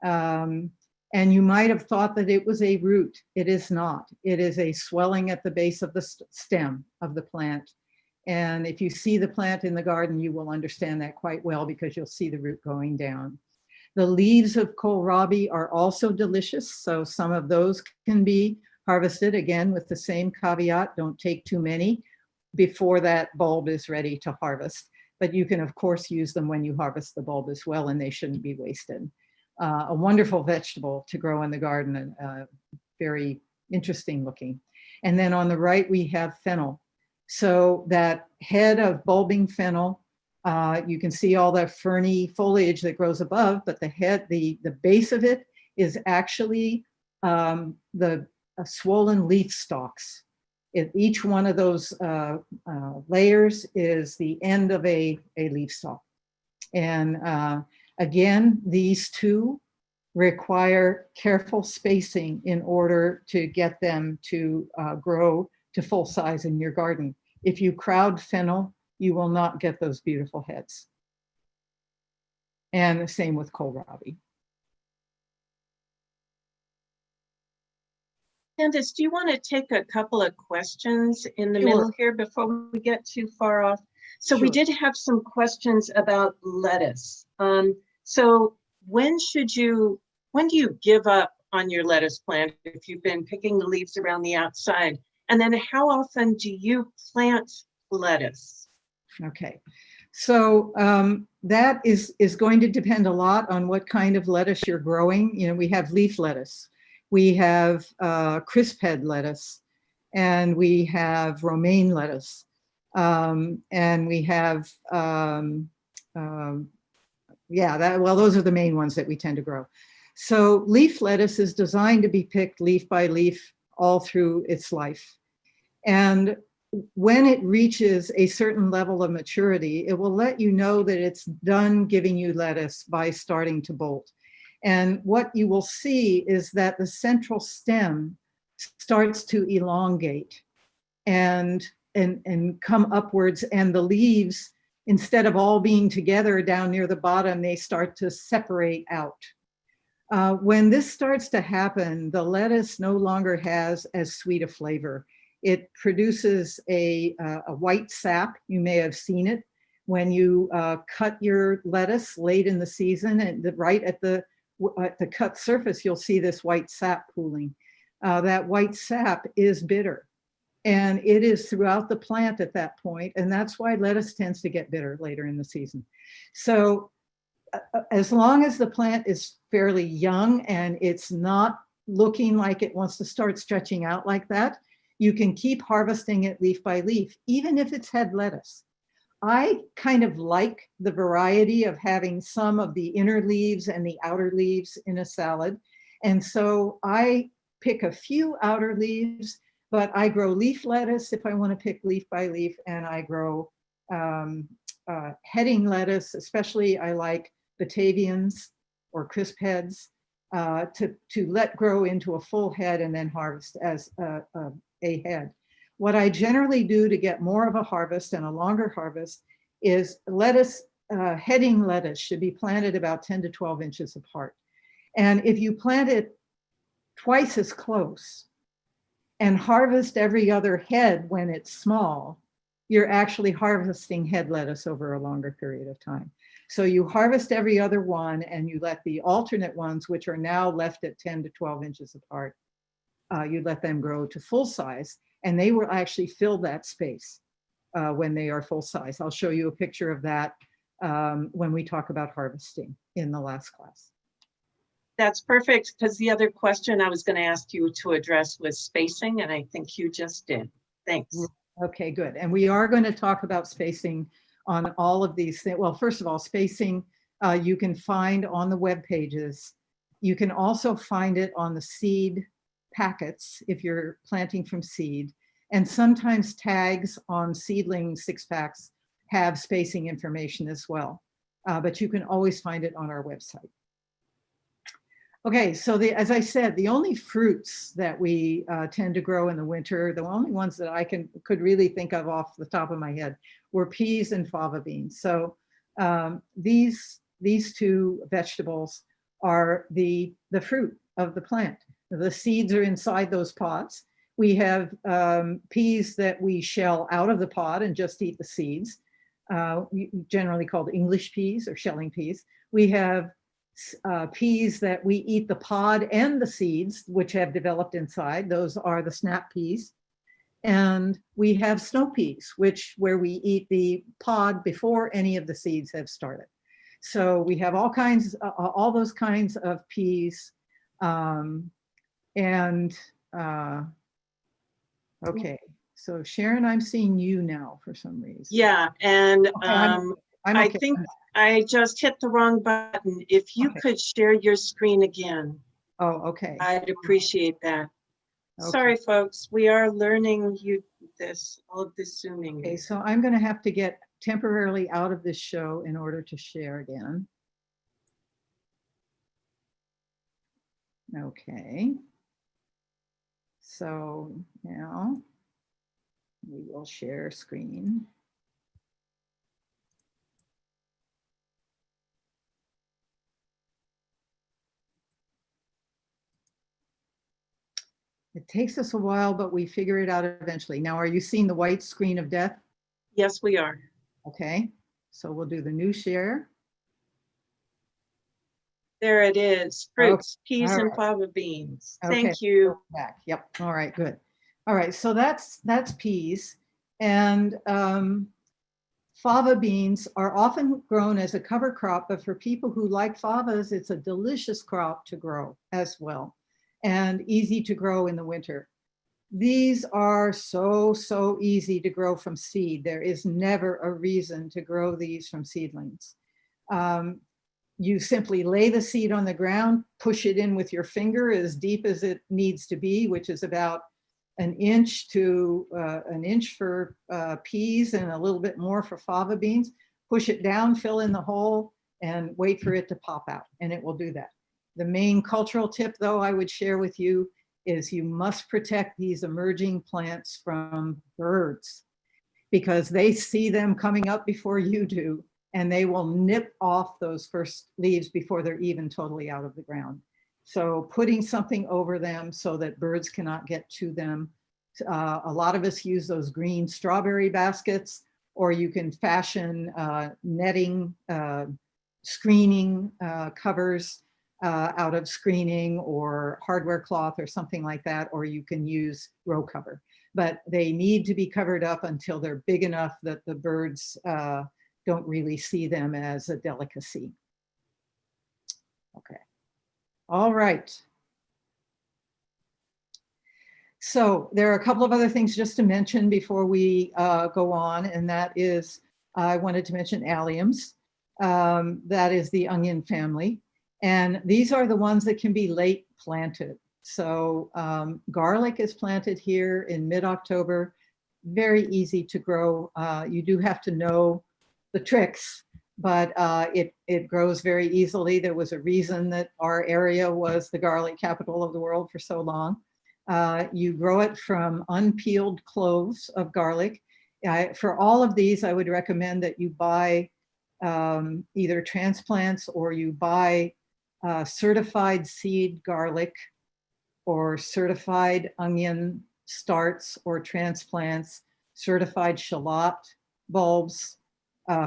And you might have thought that it was a root. It is not. It is a swelling at the base of the stem of the plant. And if you see the plant in the garden, you will understand that quite well, because you'll see the root going down. The leaves of kohlrabi are also delicious. So some of those can be harvested, again, with the same caveat: don't take too many before that bulb is ready to harvest. But you can, of course, use them when you harvest the bulb as well, and they shouldn't be wasted. A wonderful vegetable to grow in the garden, and very interesting looking. And then on the right, we have fennel. So that head of bulbing fennel, you can see all that ferny foliage that grows above, but the head, the base of it is actually the swollen leaf stalks. Each one of those layers is the end of a leaf stalk. And again, these two require careful spacing in order to get them to grow to full size in your garden. If you crowd fennel, you will not get those beautiful heads. And the same with kohlrabi. Candace, do you want to take a couple of questions in the Sure. middle here before we get too far off? So we Sure. did have some questions about lettuce. So when do you give up on your lettuce plant if you've been picking the leaves around the outside? And then how often do you plant lettuce? Okay, so that is going to depend a lot on what kind of lettuce you're growing. You know, we have leaf lettuce, we have crisp head lettuce, and we have romaine lettuce, and we have those are the main ones that we tend to grow. So leaf lettuce is designed to be picked leaf by leaf all through its life. And when it reaches a certain level of maturity, it will let you know that it's done giving you lettuce by starting to bolt. And what you will see is that the central stem starts to elongate and come upwards, and the leaves, instead of all being together down near the bottom, they start to separate out. When this starts to happen, the lettuce no longer has as sweet a flavor. It produces a white sap. You may have seen it when you cut your lettuce late in the season, and right at the cut surface, you'll see this white sap pooling. That white sap is bitter, and it is throughout the plant at that point, and that's why lettuce tends to get bitter later in the season. So as long as the plant is fairly young and it's not looking like it wants to start stretching out like that, you can keep harvesting it leaf by leaf, even if it's head lettuce. I kind of like the variety of having some of the inner leaves and the outer leaves in a salad. And so I pick a few outer leaves, but I grow leaf lettuce if I want to pick leaf by leaf, and I grow heading lettuce, especially I like Batavians or crisp heads, to let grow into a full head and then harvest as a head. What I generally do to get more of a harvest and a longer harvest is lettuce, heading lettuce should be planted about 10 to 12 inches apart. And if you plant it twice as close and harvest every other head when it's small, you're actually harvesting head lettuce over a longer period of time. So you harvest every other one and you let the alternate ones, which are now left at 10 to 12 inches apart, you let them grow to full size, and they will actually fill that space when they are full size. I'll show you a picture of that when we talk about harvesting in the last class. That's perfect, because the other question I was going to ask you to address was spacing, and I think you just did. Thanks. Okay, good. And we are going to talk about spacing on all of these things. Well, first of all, spacing you can find on the web pages. You can also find it on the seed packets if you're planting from seed. And sometimes tags on seedling 6-packs have spacing information as well. But you can always find it on our website. Okay, so as I said, the only fruits that we tend to grow in the winter, the only ones that I could really think of off the top of my head were peas and fava beans. So these two vegetables are the fruit of the plant. The seeds are inside those pods. We have peas that we shell out of the pod and just eat the seeds, generally called English peas or shelling peas. We have peas that we eat the pod and the seeds, which have developed inside. Those are the snap peas. And we have snow peas, where we eat the pod before any of the seeds have started. So we have all those kinds of peas. Okay, so Sharon, I'm seeing you now for some reason. Yeah, and Okay, I'm I okay. think I just hit the wrong button. If you could share your screen again, Oh, okay. I'd appreciate that. Okay. Sorry, folks, we are learning all of this Zooming. Okay, so I'm going to have to get temporarily out of this show in order to share again. Okay. So now we will share screen. It takes us a while, but we figure it out eventually. Now, are you seeing the white screen of death? Yes, we are. Okay, so we'll do the new share. There it is. Fruits, peas, all and right. fava beans. Okay, Thank you. back. Yep. All right, good. All right, so that's peas. And fava beans are often grown as a cover crop, but for people who like favas, it's a delicious crop to grow as well, and easy to grow in the winter. These are so easy to grow from seed. There is never a reason to grow these from seedlings. You simply lay the seed on the ground, push it in with your finger as deep as it needs to be, which is about an inch to an inch for peas and a little bit more for fava beans. Push it down, fill in the hole, and wait for it to pop out, and it will do that. The main cultural tip, though, I would share with you is you must protect these emerging plants from birds, because they see them coming up before you do, and they will nip off those first leaves before they're even totally out of the ground. So putting something over them so that birds cannot get to them. A lot of us use those green strawberry baskets, or you can fashion netting, screening covers out of screening or hardware cloth or something like that, or you can use row cover. But they need to be covered up until they're big enough that the birds don't really see them as a delicacy. Okay. All right. So there are a couple of other things just to mention before we go on, and that is, I wanted to mention Alliums. That is the onion family. And these are the ones that can be late planted. So garlic is planted here in mid-October, very easy to grow. You do have to know the tricks, but it grows very easily. There was a reason that our area was the garlic capital of the world for so long. You grow it from unpeeled cloves of garlic. For all of these, I would recommend that you buy either transplants, or you buy certified seed garlic or certified onion starts or transplants, certified shallot bulbs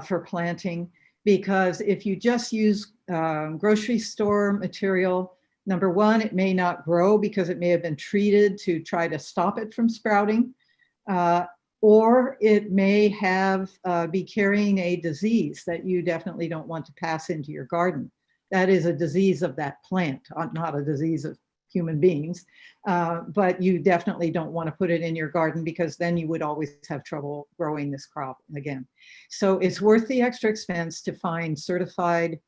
for planting. Because if you just use grocery store material, number one, it may not grow because it may have been treated to try to stop it from sprouting, or it may have be carrying a disease that you definitely don't want to pass into your garden. That is a disease of that plant, not a disease of human beings, but you definitely don't want to put it in your garden, because then you would always have trouble growing this crop again. So it's worth the extra expense to find certified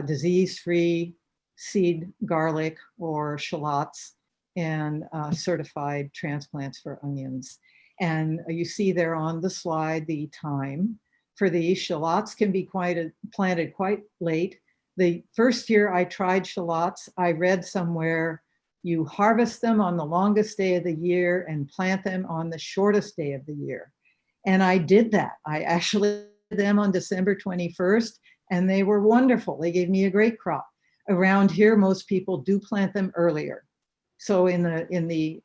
disease-free seed garlic or shallots, and certified transplants for onions. And you see there on the slide the time for these. Shallots can be planted quite late. The first year I tried shallots, I read somewhere you harvest them on the longest day of the year and plant them on the shortest day of the year. And I did that. I actually did them on December 21st, and they were wonderful. They gave me a great crop. Around here, most people do plant them earlier. So in the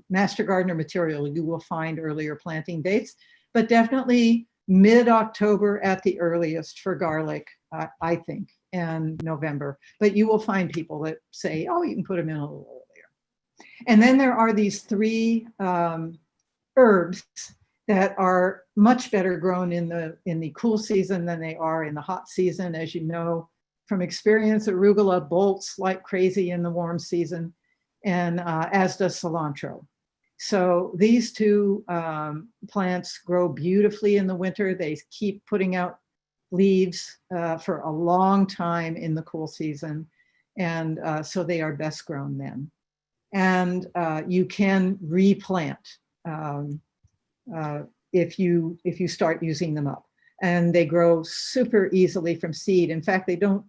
Master Gardener material, you will find earlier planting dates, but definitely mid-October at the earliest for garlic, I think, and November. But you will find people that say, oh, you can put them in a little earlier. And then there are these three herbs that are much better grown in the cool season than they are in the hot season. As you know from experience, arugula bolts like crazy in the warm season, and as does cilantro. So these two plants grow beautifully in the winter. They keep putting out leaves for a long time in the cool season, and so they are best grown then. And you can replant if you start using them up, and they grow super easily from seed. In fact, they don't.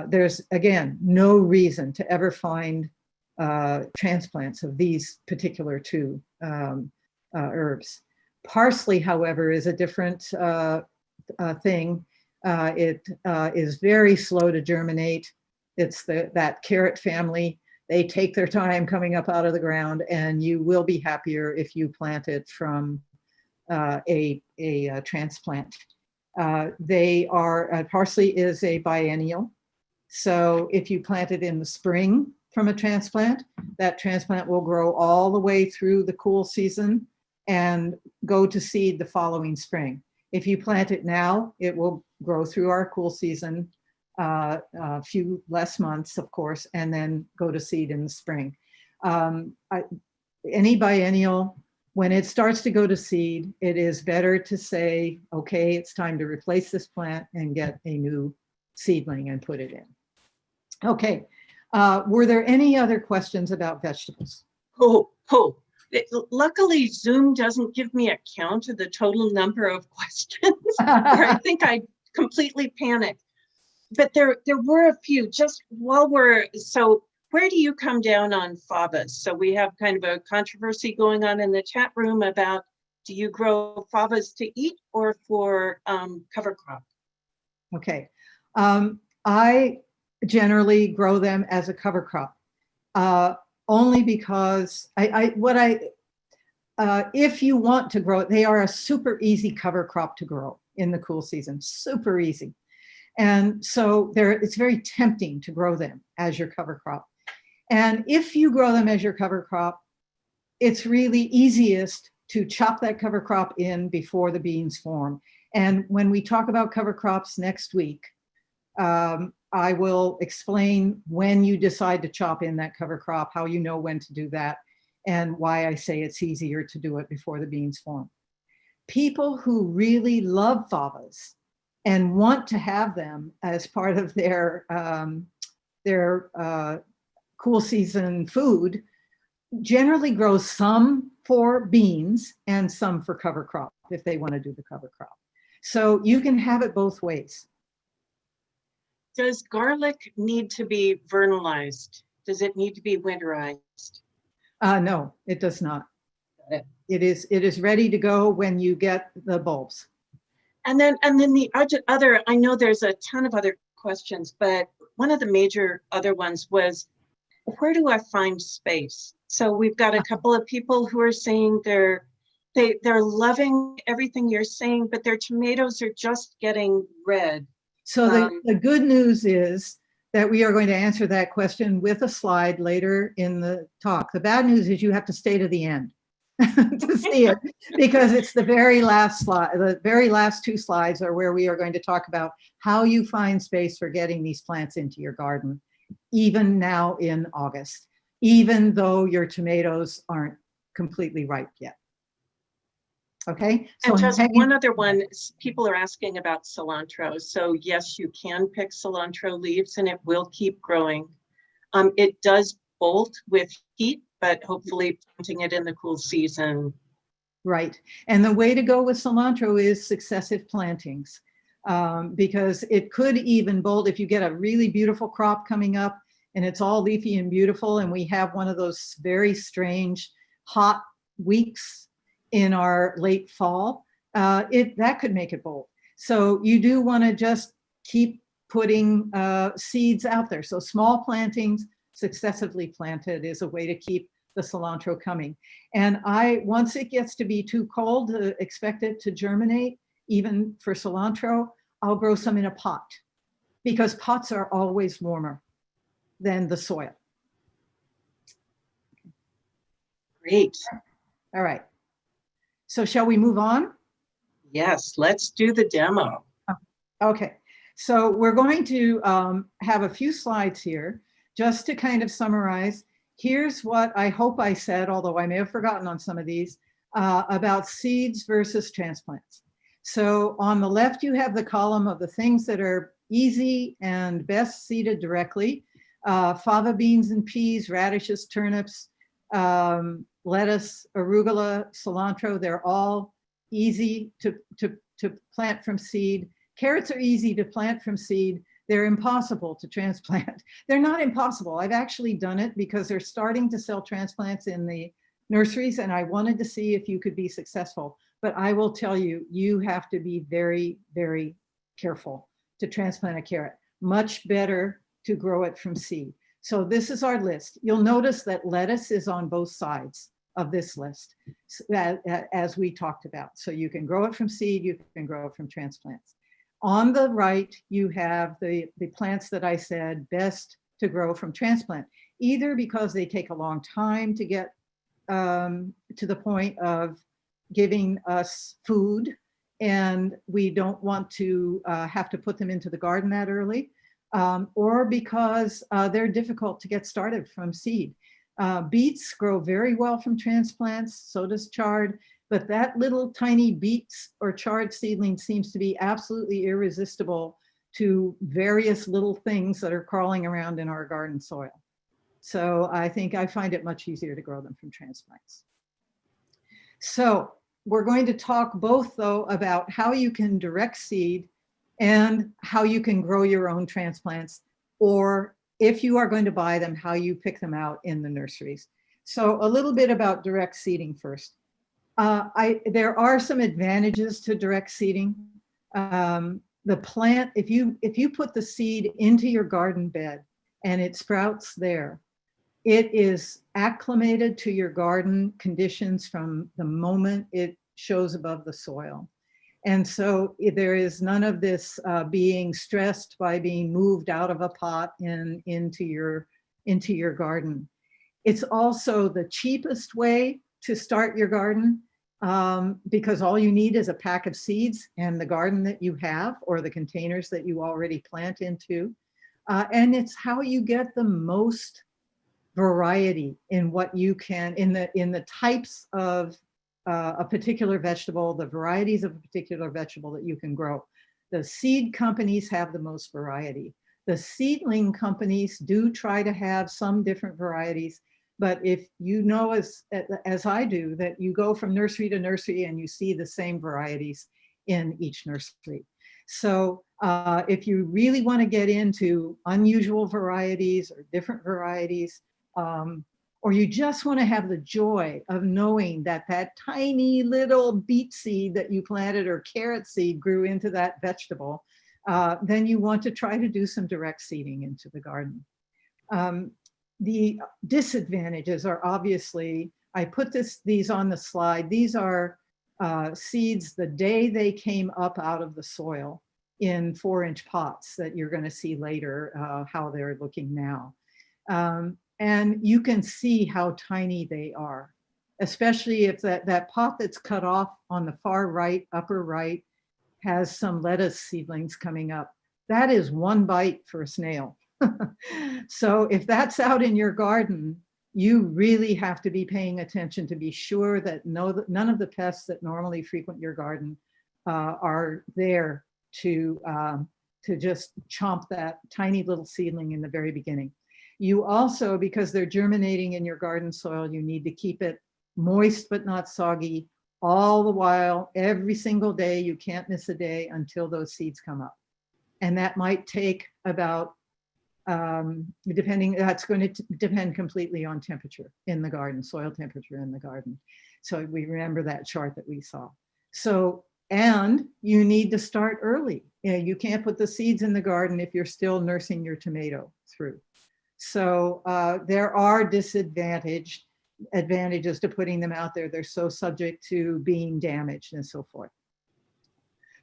There's again no reason to ever find transplants of these particular two herbs. Parsley, however, is a different thing. It is very slow to germinate. It's that carrot family. They take their time coming up out of the ground, and you will be happier if you plant it from a transplant. Parsley is a biennial. So if you plant it in the spring from a transplant, that transplant will grow all the way through the cool season and go to seed the following spring. If you plant it now, it will grow through our cool season, a few less months, of course, and then go to seed in the spring. Any biennial, when it starts to go to seed, it is better to say, okay, it's time to replace this plant and get a new seedling and put it in. Okay, were there any other questions about vegetables? Luckily, Zoom doesn't give me a count of the total number of questions, or I think I completely panicked. But there were a few. Just while so where do you come down on favas? So we have kind of a controversy going on in the chat room about, do you grow favas to eat or for cover crop? Okay. I generally grow them as a cover crop, only because if you want to grow it, they are a super easy cover crop to grow in the cool season, super easy. And so it's very tempting to grow them as your cover crop. And if you grow them as your cover crop, it's really easiest to chop that cover crop in before the beans form. And when we talk about cover crops next week, I will explain when you decide to chop in that cover crop, how you know when to do that, and why I say it's easier to do it before the beans form. People who really love favas and want to have them as part of their cool season food generally grow some for beans and some for cover crop if they want to do the cover crop. So you can have it both ways. Does garlic need to be vernalized? Does it need to be winterized? No, it does not. It is ready to go when you get the bulbs. And then the other, I know there's a ton of other questions, but one of the major other ones was, where do I find space? So we've got a couple of people who are saying they're loving everything you're saying, but their tomatoes are just getting red. So the good news is that we are going to answer that question with a slide later in the talk. The bad news is you have to stay to the end to see it, because it's the very last slide. The very last two slides are where we are going to talk about how you find space for getting these plants into your garden, even now in August, even though your tomatoes aren't completely ripe yet. Okay. So and just one other one, people are asking about cilantro. So yes, you can pick cilantro leaves and it will keep growing. It does bolt with heat, but hopefully planting it in the cool season. Right. And the way to go with cilantro is successive plantings, because it could even bolt if you get a really beautiful crop coming up and it's all leafy and beautiful, and we have one of those very strange hot weeks in our late fall, that could make it bolt. So you do want to just keep putting seeds out there. So small plantings, successively planted, is a way to keep the cilantro coming. And once it gets to be too cold to expect it to germinate, even for cilantro, I'll grow some in a pot, because pots are always warmer than the soil. Great. All right. So shall we move on? Yes, let's do the demo. Okay, so we're going to have a few slides here just to kind of summarize. Here's what I hope I said, although I may have forgotten on some of these, about seeds versus transplants. So on the left, you have the column of the things that are easy and best seeded directly. Fava beans and peas, radishes, turnips, lettuce, arugula, cilantro, they're all easy to plant from seed. Carrots are easy to plant from seed. They're impossible to transplant. They're not impossible. I've actually done it because they're starting to sell transplants in the nurseries, and I wanted to see if you could be successful. But I will tell you, you have to be very, very careful to transplant a carrot. Much better to grow it from seed. So this is our list. You'll notice that lettuce is on both sides of this list, as we talked about. So you can grow it from seed, you can grow it from transplants. On the right, you have the plants that I said best to grow from transplant, either because they take a long time to get to the point of giving us food, and we don't want to have to put them into the garden that early, or because they're difficult to get started from seed. Beets grow very well from transplants, so does chard, but that little tiny beets or chard seedling seems to be absolutely irresistible to various little things that are crawling around in our garden soil. So I find it much easier to grow them from transplants. So we're going to talk both, though, about how you can direct seed and how you can grow your own transplants, or if you are going to buy them, how you pick them out in the nurseries. So a little bit about direct seeding first. There are some advantages to direct seeding. The plant, if you put the seed into your garden bed and it sprouts there, it is acclimated to your garden conditions from the moment it shows above the soil. And so there is none of this being stressed by being moved out of a pot and into your garden. It's also the cheapest way to start your garden, because all you need is a pack of seeds and the garden that you have or the containers that you already plant into. And it's how you get the most variety in what you can, in the types of a particular vegetable, the varieties of a particular vegetable that you can grow. The seed companies have the most variety. The seedling companies do try to have some different varieties, but if you know, as I do, that you go from nursery to nursery and you see the same varieties in each nursery. So if you really want to get into unusual varieties or different varieties, or you just want to have the joy of knowing that that tiny little beet seed that you planted or carrot seed grew into that vegetable, then you want to try to do some direct seeding into the garden. The disadvantages are obviously, I put these on the slide. These are seeds the day they came up out of the soil in 4-inch pots that you're going to see later how they're looking now. And you can see how tiny they are, especially if that pot that's cut off on the far right, upper right, has some lettuce seedlings coming up. That is one bite for a snail. So if that's out in your garden, you really have to be paying attention to be sure that none of the pests that normally frequent your garden are there to just chomp that tiny little seedling in the very beginning. You also, because they're germinating in your garden soil, you need to keep it moist but not soggy all the while, every single day. You can't miss a day until those seeds come up. And that might take about, that's going to depend completely on temperature in the garden, soil temperature in the garden. So we remember that chart that we saw. So, and you need to start early. You can't put the seeds in the garden if you're still nursing your tomato through. So there are advantages to putting them out there. They're so subject to being damaged and so forth.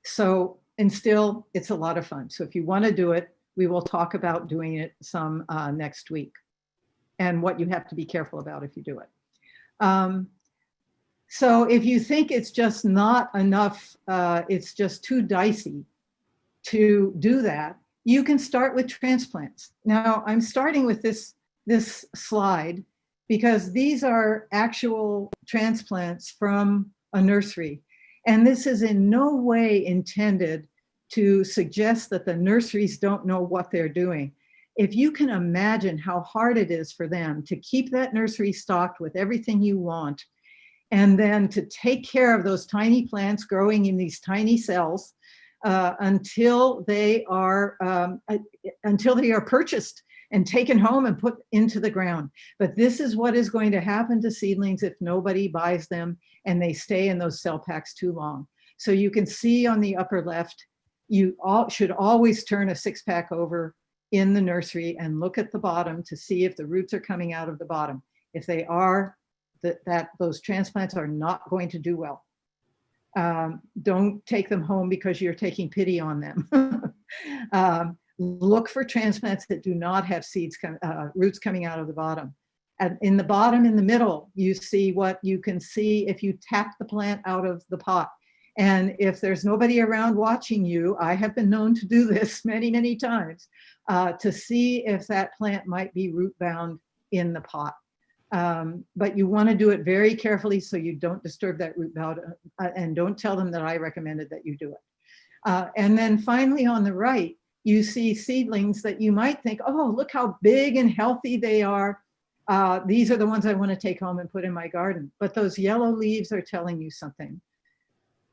So, and still, it's a lot of fun. So if you want to do it, we will talk about doing it some next week and what you have to be careful about if you do it. So if you think it's just not enough, it's just too dicey to do that, you can start with transplants. Now, I'm starting with this slide because these are actual transplants from a nursery. And this is in no way intended to suggest that the nurseries don't know what they're doing. If you can imagine how hard it is for them to keep that nursery stocked with everything you want, and then to take care of those tiny plants growing in these tiny cells until they are purchased and taken home and put into the ground. But this is what is going to happen to seedlings if nobody buys them and they stay in those cell packs too long. So you can see on the upper left, you should always turn a 6-pack over in the nursery and look at the bottom to see if the roots are coming out of the bottom. If they are, those transplants are not going to do well. Don't take them home because you're taking pity on them. Look for transplants that do not have roots coming out of the bottom. And in the bottom, in the middle, you see what you can see if you tap the plant out of the pot. And if there's nobody around watching you, I have been known to do this many, many times, to see if that plant might be root bound in the pot. But you want to do it very carefully so you don't disturb that root bound, and don't tell them that I recommended that you do it. And then finally on the right, you see seedlings that you might think, oh, look how big and healthy they are. These are the ones I want to take home and put in my garden. But those yellow leaves are telling you something.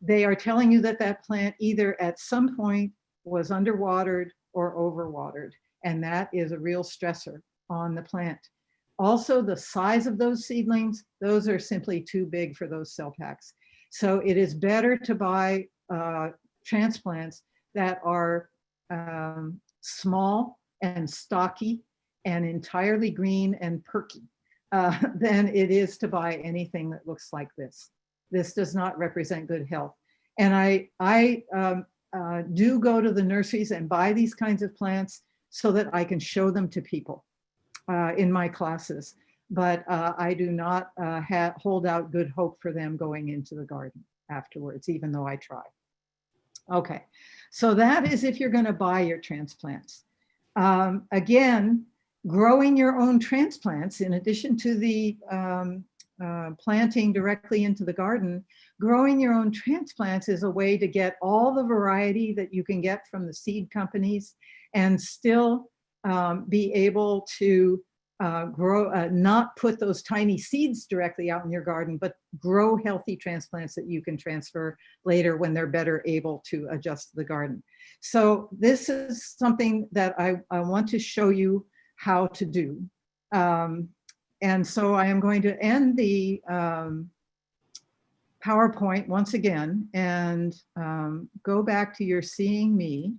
They are telling you that that plant either at some point was underwatered or overwatered. And that is a real stressor on the plant. Also, the size of those seedlings, those are simply too big for those cell packs. So it is better to buy transplants that are small and stocky and entirely green and perky than it is to buy anything that looks like this. This does not represent good health. And I do go to the nurseries and buy these kinds of plants so that I can show them to people in my classes. But I do not hold out good hope for them going into the garden afterwards, even though I try. Okay, so that is if you're going to buy your transplants. Again, growing your own transplants, in addition to the planting directly into the garden, growing your own transplants is a way to get all the variety that you can get from the seed companies and still be able to grow, not put those tiny seeds directly out in your garden, but grow healthy transplants that you can transfer later when they're better able to adjust to the garden. So this is something that I want to show you how to do. And so I am going to end the PowerPoint once again and go back to your seeing me.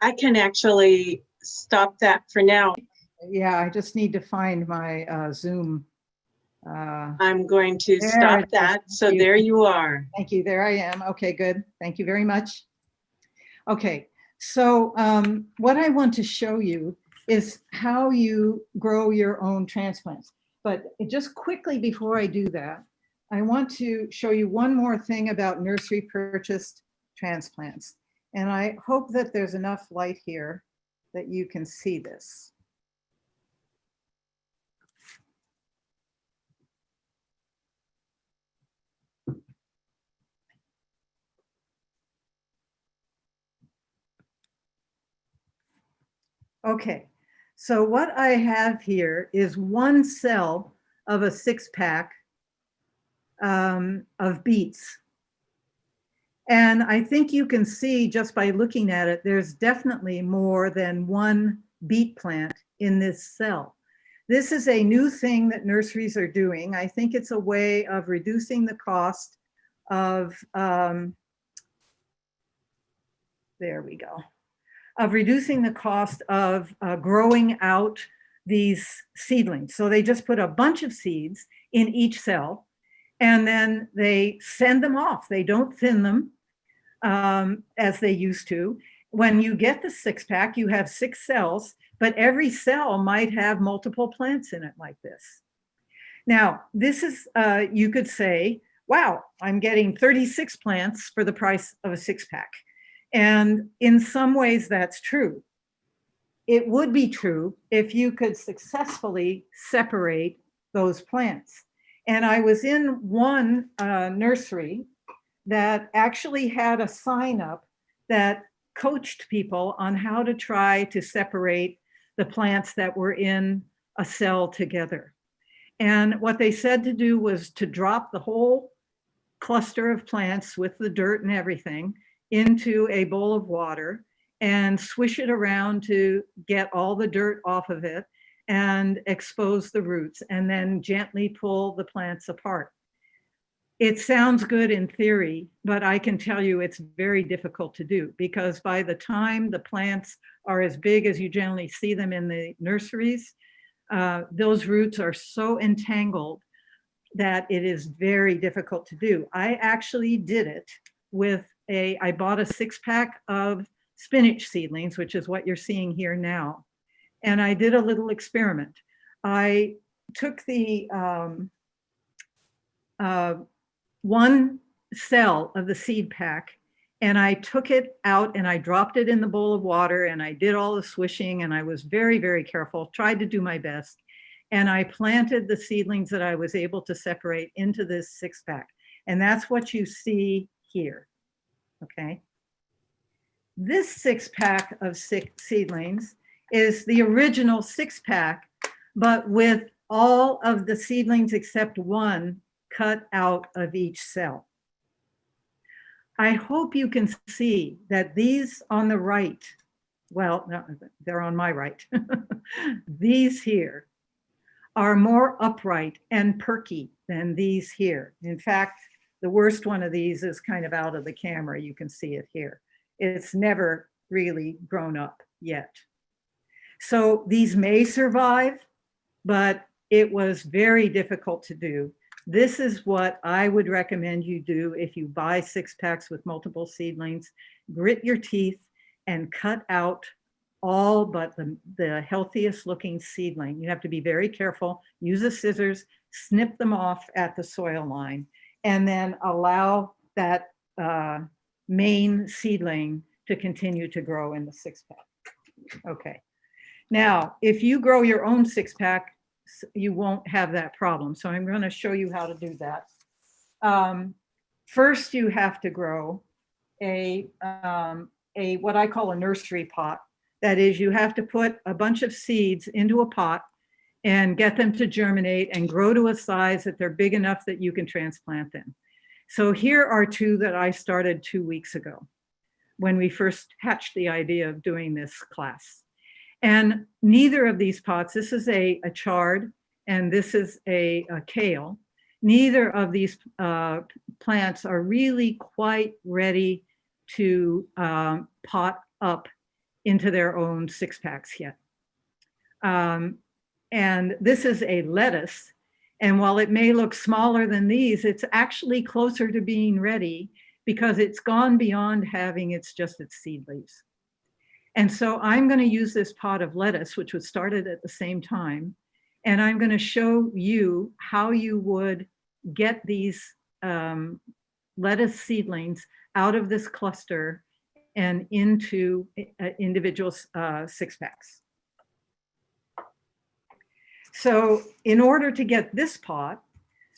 I can actually stop that for now. Yeah, I just need to find my Zoom. I'm going to There stop it is. that. So Thank you. there you are. Thank you. There I am. Okay, good. Thank you very much. Okay, so what I want to show you is how you grow your own transplants. But just quickly before I do that, I want to show you one more thing about nursery purchased transplants. And I hope that there's enough light here that you can see this. Okay, so what I have here is one cell of a 6-pack of beets. And I think you can see just by looking at it, there's definitely more than one beet plant in this cell. This is a new thing that nurseries are doing. I think it's a way of reducing the cost of, there we go, of reducing the cost of growing out these seedlings. So they just put a bunch of seeds in each cell and then they send them off. They don't thin them as they used to. When you get the 6-pack, you have 6 cells, but every cell might have multiple plants in it like this. Now, this is, you could say, wow, I'm getting 36 plants for the price of a 6-pack. And in some ways that's true. It would be true if you could successfully separate those plants. And I was in one nursery that actually had a sign up that coached people on how to try to separate the plants that were in a cell together. And what they said to do was to drop the whole cluster of plants with the dirt and everything into a bowl of water and swish it around to get all the dirt off of it and expose the roots and then gently pull the plants apart. It sounds good in theory, but I can tell you it's very difficult to do because by the time the plants are as big as you generally see them in the nurseries, those roots are so entangled that it is very difficult to do. I actually did it with I bought a 6-pack of spinach seedlings, which is what you're seeing here now. And I did a little experiment. I took the one cell of the seed pack and I took it out and I dropped it in the bowl of water and I did all the swishing and I was very, very careful, tried to do my best. And I planted the seedlings that I was able to separate into this 6-pack. And that's what you see here, okay? This 6-pack of seedlings is the original 6-pack, but with all of the seedlings except one cut out of each cell. I hope you can see that these on the right, well, no, they're on my right. These here are more upright and perky than these here. In fact, the worst one of these is kind of out of the camera. You can see it here. It's never really grown up yet. So these may survive, but it was very difficult to do. This is what I would recommend you do if you buy 6-packs with multiple seedlings. Grit your teeth and cut out all but the healthiest looking seedling. You have to be very careful. Use the scissors, snip them off at the soil line, and then allow that main seedling to continue to grow in the 6-pack. Okay. Now, if you grow your own 6-pack, you won't have that problem. So I'm going to show you how to do that. First, you have to grow a what I call a nursery pot. That is, you have to put a bunch of seeds into a pot and get them to germinate and grow to a size that they're big enough that you can transplant them. So here are 2 that I started 2 weeks ago when we first hatched the idea of doing this class. And neither of these pots, this is a chard and this is a kale, neither of these plants are really quite ready to pot up into their own 6-packs yet. And this is a lettuce. And while it may look smaller than these, it's actually closer to being ready because it's gone beyond having just its seed leaves. And so I'm going to use this pot of lettuce, which was started at the same time, and I'm going to show you how you would get these lettuce seedlings out of this cluster and into individual 6-packs. So in order to get this pot,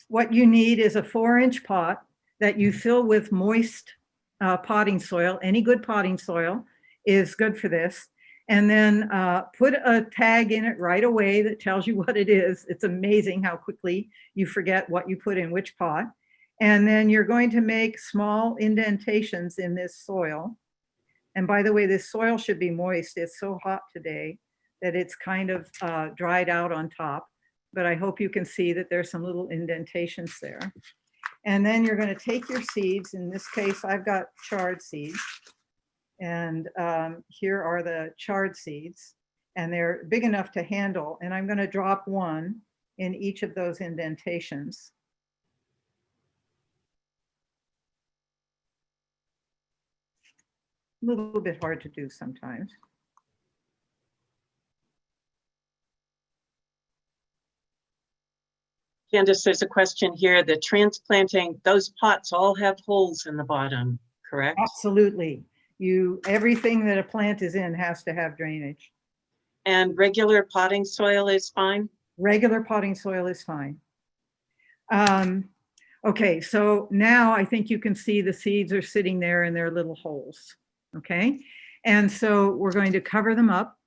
what you need is a 4-inch pot that you fill with moist potting soil. Any good potting soil is good for this. And then put a tag in it right away that tells you what it is. It's amazing how quickly you forget what you put in which pot. And then you're going to make small indentations in this soil. And by the way, this soil should be moist. It's so hot today that it's kind of dried out on top. But I hope you can see that there's some little indentations there. And then you're going to take your seeds. In this case, I've got chard seeds. And here are the chard seeds. And they're big enough to handle. And I'm going to drop one in each of those indentations. A little bit hard to do sometimes. Candace, there's a question here. The transplanting, those pots all have holes in the bottom, correct? Absolutely. Everything that a plant is in has to have drainage. And regular potting soil is fine? Regular potting soil is fine. Okay, so now I think you can see the seeds are sitting there in their little holes. Okay, and so we're going to cover them up.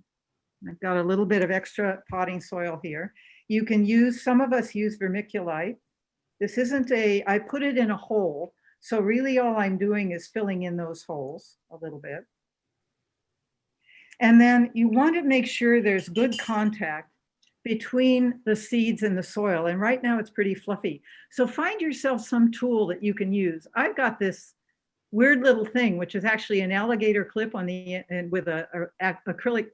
I've got a little bit of extra potting soil here. You can use, some of us use vermiculite. This isn't I put it in a hole. So really all I'm doing is filling in those holes a little bit. And then you want to make sure there's good contact between the seeds and the soil. And right now it's pretty fluffy. So find yourself some tool that you can use. I've got this weird little thing, which is actually an alligator clip on the end with a acrylic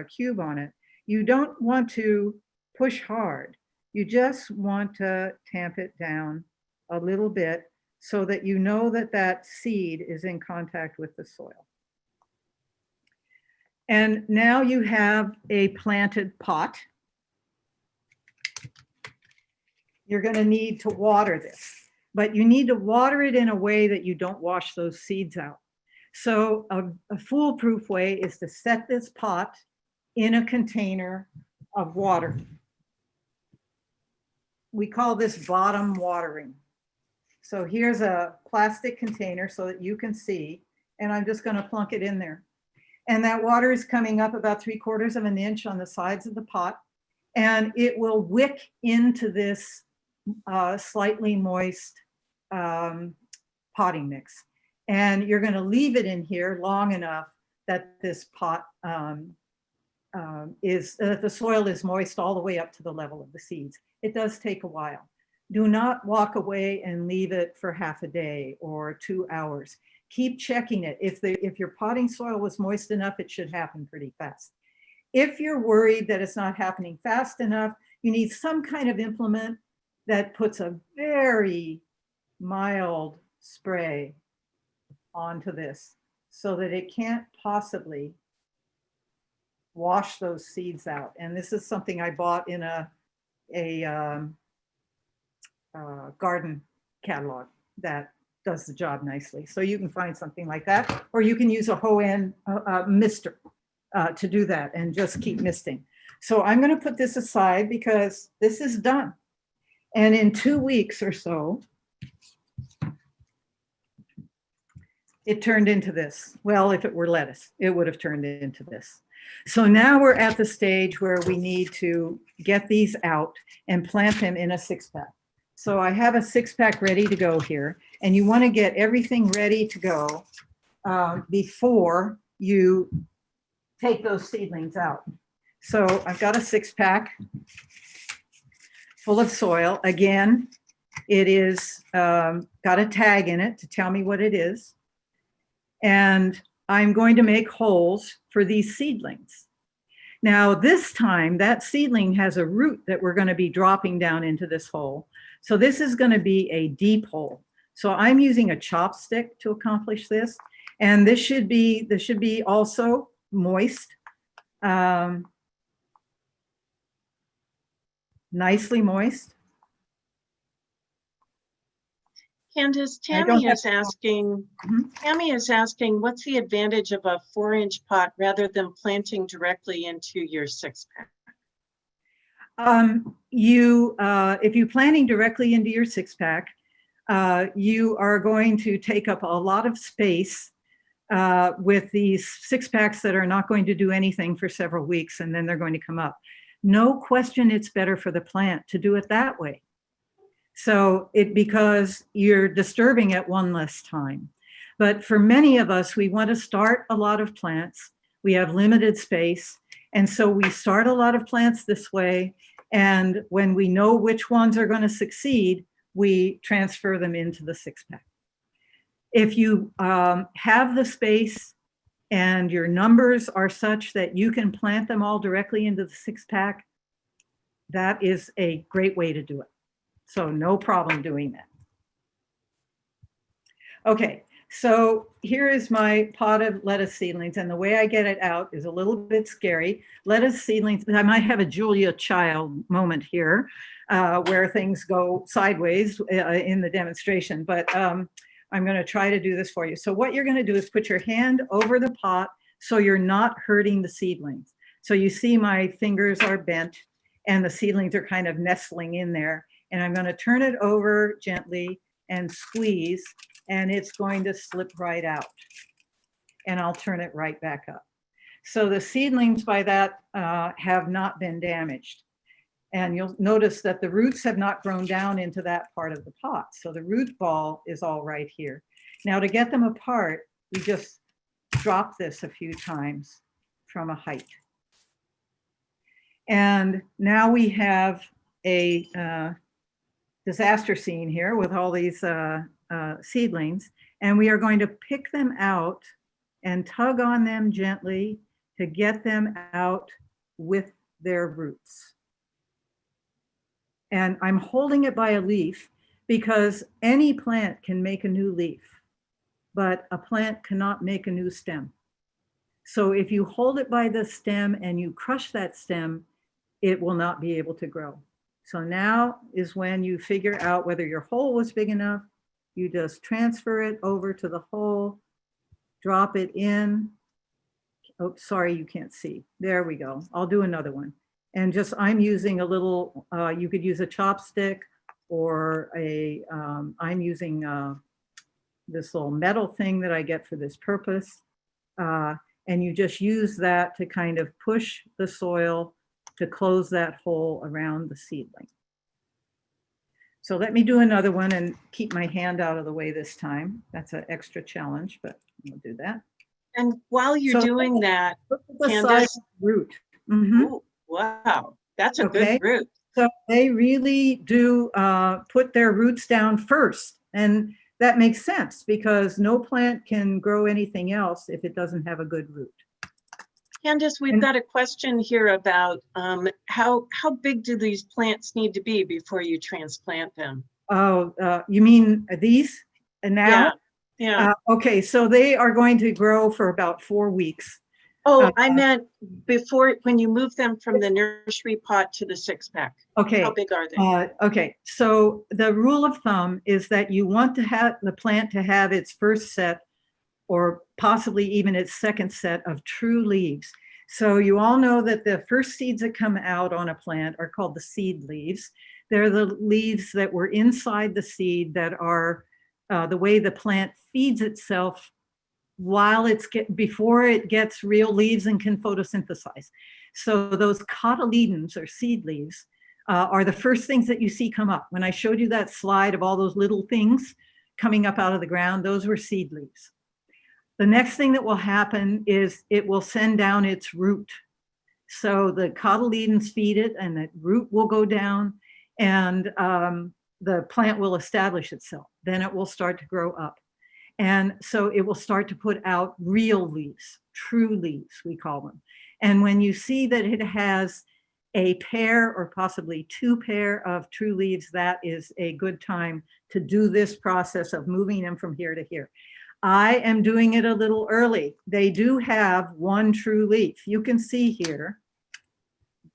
cube on it. You don't want to push hard. You just want to tamp it down a little bit so that you know that that seed is in contact with the soil. And now you have a planted pot. You're going to need to water this, but you need to water it in a way that you don't wash those seeds out. So a foolproof way is to set this pot in a container of water. We call this bottom watering. So here's a plastic container so that you can see. and I'm just going to plunk it in there. And that water is coming up about 3/4 of an inch on the sides of the pot, and it will wick into this slightly moist potting mix. And you're going to leave it in here long enough that this pot the soil is moist all the way up to the level of the seeds. It does take a while. Do not walk away and leave it for half a day or 2 hours. Keep checking it. If your potting soil was moist enough, it should happen pretty fast. If you're worried that it's not happening fast enough, you need some kind of implement that puts a very mild spray onto this so that it can't possibly wash those seeds out. And this is something I bought in a garden catalog that does the job nicely. So you can find something like that, or you can use a Hoenn mister to do that and just keep misting. So I'm going to put this aside because this is done. And in 2 weeks or so, it turned into this. Well, if it were lettuce, it would have turned into this. So now we're at the stage where we need to get these out and plant them in a 6-pack. So I have a 6-pack ready to go here, and you want to get everything ready to go before you take those seedlings out. So I've got a 6-pack full of soil. Again, it is got a tag in it to tell me what it is. And I'm going to make holes for these seedlings. Now, this time, that seedling has a root that we're going to be dropping down into this hole. So this is going to be a deep hole. So I'm using a chopstick to accomplish this. And this should be also moist, nicely moist. Candace, Tammy is asking, what's the advantage of a 4-inch pot rather than planting directly into your 6-pack? If you're planting directly into your 6-pack, you are going to take up a lot of space with these 6-packs that are not going to do anything for several weeks, and then they're going to come up. No question, it's better for the plant to do it that way. So because you're disturbing it one less time. But for many of us, we want to start a lot of plants. We have limited space. And so we start a lot of plants this way. And when we know which ones are going to succeed, we transfer them into the 6-pack. If you have the space and your numbers are such that you can plant them all directly into the 6-pack, that is a great way to do it. So no problem doing that. Okay, so here is my pot of lettuce seedlings, and the way I get it out is a little bit scary. Lettuce seedlings, I might have a Julia Child moment here where things go sideways in the demonstration, but I'm going to try to do this for you. So what you're going to do is put your hand over the pot so you're not hurting the seedlings. So you see my fingers are bent and the seedlings are kind of nestling in there. And I'm going to turn it over gently and squeeze, and it's going to slip right out. And I'll turn it right back up. So the seedlings by that have not been damaged. And you'll notice that the roots have not grown down into that part of the pot. So the root ball is all right here. Now to get them apart, we just drop this a few times from a height. And now we have a disaster scene here with all these seedlings, and we are going to pick them out and tug on them gently to get them out with their roots. And I'm holding it by a leaf because any plant can make a new leaf, but a plant cannot make a new stem. So if you hold it by the stem and you crush that stem, it will not be able to grow. So now is when you figure out whether your hole was big enough. You just transfer it over to the hole, drop it in. Oh, sorry, you can't see. There we go. I'll do another one. And just, I'm using a little, you could use a chopstick or I'm using this little metal thing that I get for this purpose. And you just use that to kind of push the soil to close that hole around the seedling. So let me do another one and keep my hand out of the way this time. That's an extra challenge, but we'll do that. And while you're So doing that, look at the size Candace, of the root. Mhm. ooh, wow, that's a Okay. good root. So they really do put their roots down first. And that makes sense because no plant can grow anything else if it doesn't have a good root. Candace, we've And- got a question here about how big do these plants need to be before you transplant them? Oh, you mean these now? Yeah. Okay, so they are going to grow for about 4 weeks. Oh, I meant before, when you move them from the nursery pot to the 6-pack. Okay. How big are they? Okay, so the rule of thumb is that you want to have the plant to have its first set or possibly even its second set of true leaves. So you all know that the first seeds that come out on a plant are called the seed leaves. They're the leaves that were inside the seed that are the way the plant feeds itself while before it gets real leaves and can photosynthesize. So those cotyledons or seed leaves are the first things that you see come up. When I showed you that slide of all those little things coming up out of the ground, those were seed leaves. The next thing that will happen is it will send down its root. So the cotyledons feed it and the root will go down and the plant will establish itself. Then it will start to grow up. And so it will start to put out real leaves, true leaves, we call them. And when you see that it has a pair or possibly 2 pair of true leaves, that is a good time to do this process of moving them from here to here. I am doing it a little early. They do have 1 true leaf. You can see here,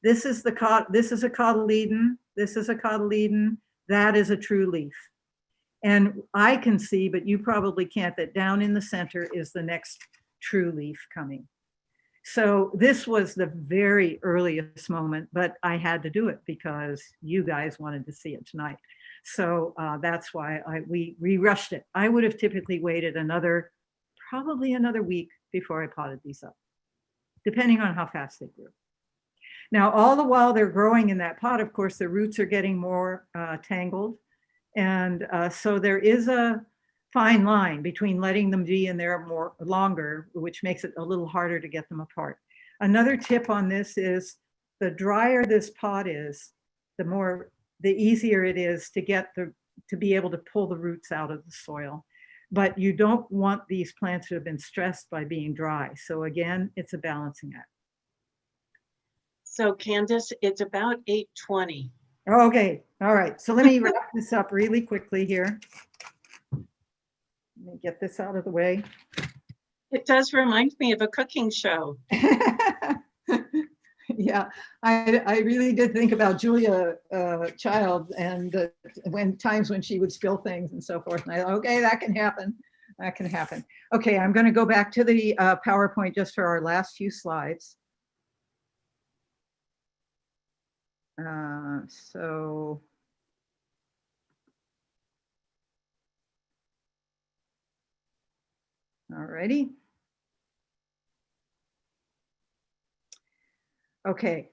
this is a cotyledon, this is a cotyledon, that is a true leaf. And I can see, but you probably can't, that down in the center is the next true leaf coming. So this was the very earliest moment, but I had to do it because you guys wanted to see it tonight. So that's why we rushed it. I would have typically waited probably another week before I potted these up, depending on how fast they grew. Now, all the while they're growing in that pot, of course, the roots are getting more tangled. And so there is a fine line between letting them be in there longer, which makes it a little harder to get them apart. Another tip on this is the drier this pot is, the easier it is to be able to pull the roots out of the soil. But you don't want these plants to have been stressed by being dry. So again, it's a balancing act. So Candace, it's about 8:20. Okay, all right. So let me wrap this up really quickly here. Let me get this out of the way. It does remind me of a cooking show. Yeah, I really did think about Julia Child and times when she would spill things and so forth. And I thought, okay, that can happen. That can happen. Okay, I'm going to go back to the PowerPoint just for our last few slides. So all righty. Okay,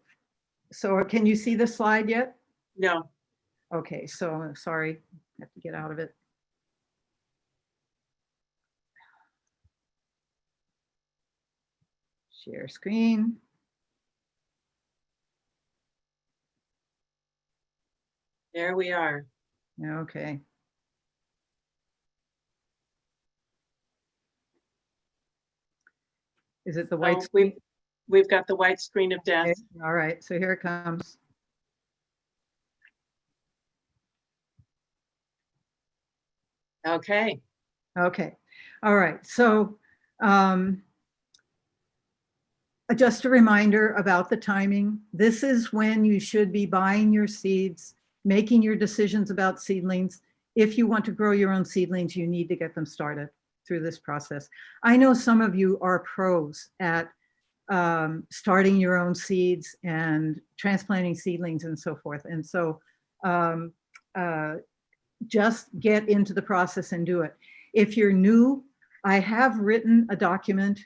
so can you see the slide yet? No. Okay, so sorry, I have to get out of it. Share screen. There we are. Okay. Is it the white Oh, screen? we've got the white screen of death. Okay, all right, so here it comes. Okay. Okay, all right, so just a reminder about the timing. This is when you should be buying your seeds, making your decisions about seedlings. If you want to grow your own seedlings, you need to get them started through this process. I know some of you are pros at starting your own seeds and transplanting seedlings and so forth. And so just get into the process and do it. If you're new, I have written a document.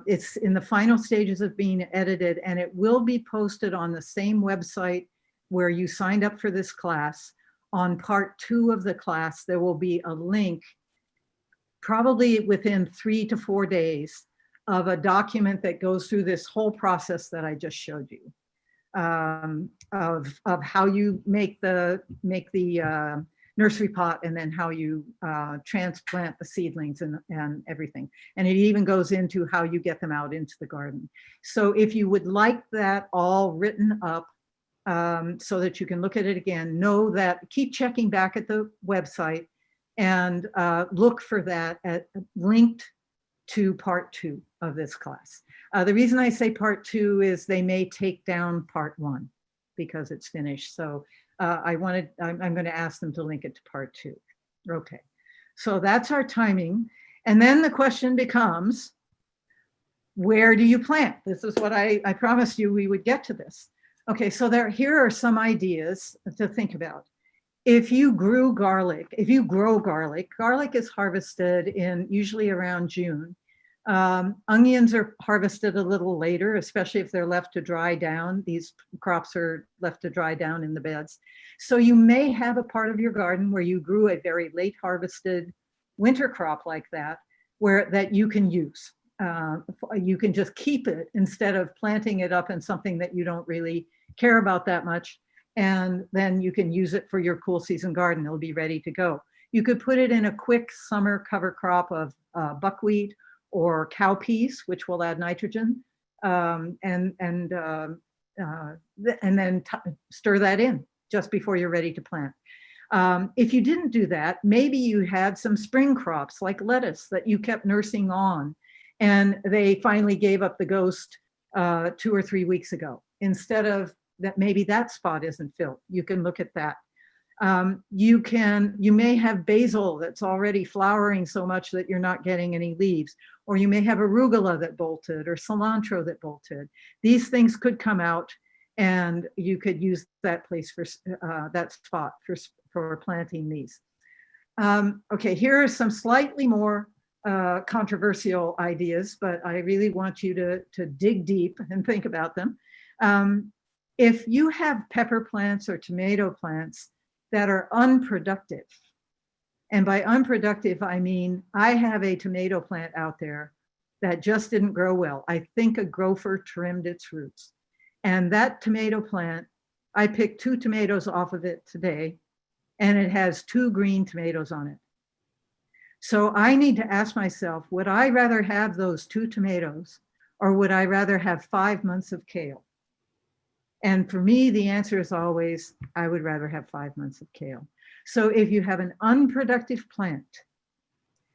It's in the final stages of being edited, and it will be posted on the same website where you signed up for this class. On part 2 of the class, there will be a link, probably within 3 to 4 days, of a document that goes through this whole process that I just showed you, of how you make the nursery pot, and then how you transplant the seedlings and everything. And it even goes into how you get them out into the garden. So if you would like that all written up, so that you can look at it again, know that, keep checking back at the website and look for that linked to part 2 of this class. The reason I say part 2 is they may take down part 1 because it's finished. So I'm going to ask them to link it to part 2. Okay, so that's our timing. And then the question becomes, where do you plant? This is what I promised you we would get to this. Okay, so here are some ideas to think about. If you grow garlic, garlic is harvested in usually around June. Onions are harvested a little later, especially if they're left to dry down. These crops are left to dry down in the beds. So you may have a part of your garden where you grew a very late harvested winter crop like that, that you can use. You can just keep it instead of planting it up in something that you don't really care about that much. And then you can use it for your cool season garden. It'll be ready to go. You could put it in a quick summer cover crop of buckwheat or cowpeas, which will add nitrogen, and then stir that in just before you're ready to plant. If you didn't do that, maybe you had some spring crops like lettuce that you kept nursing on, and they finally gave up the ghost 2 or 3 weeks ago. Instead of that, maybe that spot isn't filled. You can look at that. You may have basil that's already flowering so much that you're not getting any leaves, or you may have arugula that bolted or cilantro that bolted. These things could come out, and you could use that place for that spot for planting these. Okay, here are some slightly more controversial ideas, but I really want you to dig deep and think about them. If you have pepper plants or tomato plants that are unproductive, and by unproductive, I mean, I have a tomato plant out there that just didn't grow well. I think a gopher trimmed its roots. And that tomato plant, I picked 2 tomatoes off of it today, and it has 2 green tomatoes on it. So I need to ask myself, would I rather have those 2 tomatoes, or would I rather have 5 months of kale? And for me, the answer is always, I would rather have 5 months of kale. So if you have an unproductive plant,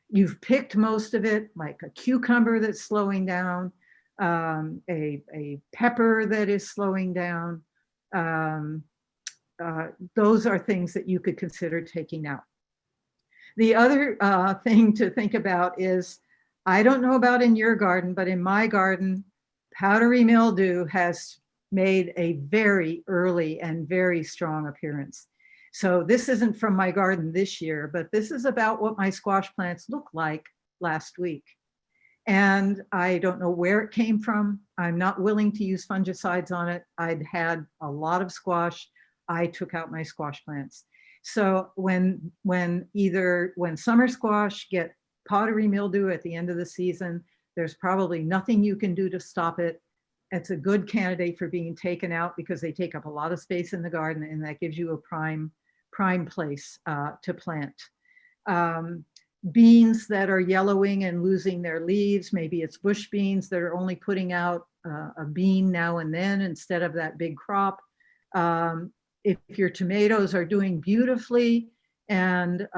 you've picked most of it, like a cucumber that's slowing down, a pepper that is slowing down, those are things that you could consider taking out. The other thing to think about is, I don't know about in your garden, but in my garden, powdery mildew has made a very early and very strong appearance. So this isn't from my garden this year, but this is about what my squash plants looked like last week. And I don't know where it came from. I'm not willing to use fungicides on it. I'd had a lot of squash. I took out my squash plants. So when summer squash get powdery mildew at the end of the season, there's probably nothing you can do to stop it. It's a good candidate for being taken out because they take up a lot of space in the garden, and that gives you a prime place to plant. Beans that are yellowing and losing their leaves, maybe it's bush beans that are only putting out a bean now and then instead of that big crop. If your tomatoes are doing beautifully, and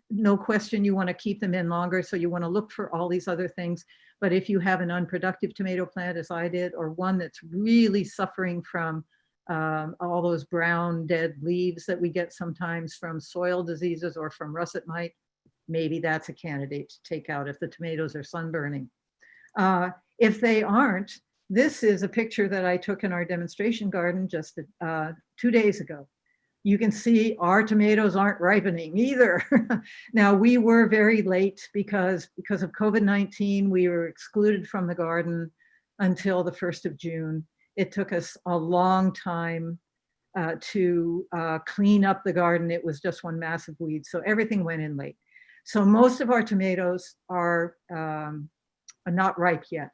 no question you want to keep them in longer, so you want to look for all these other things. But if you have an unproductive tomato plant, as I did, or one that's really suffering from all those brown dead leaves that we get sometimes from soil diseases or from russet mite, maybe that's a candidate to take out if the tomatoes are sunburning. If they aren't, this is a picture that I took in our demonstration garden just 2 days ago. You can see our tomatoes aren't ripening either. Now, we were very late because of COVID-19, we were excluded from the garden until the 1st of June. It took us a long time to clean up the garden. It was just one massive weed, so everything went in late. So most of our tomatoes are not ripe yet.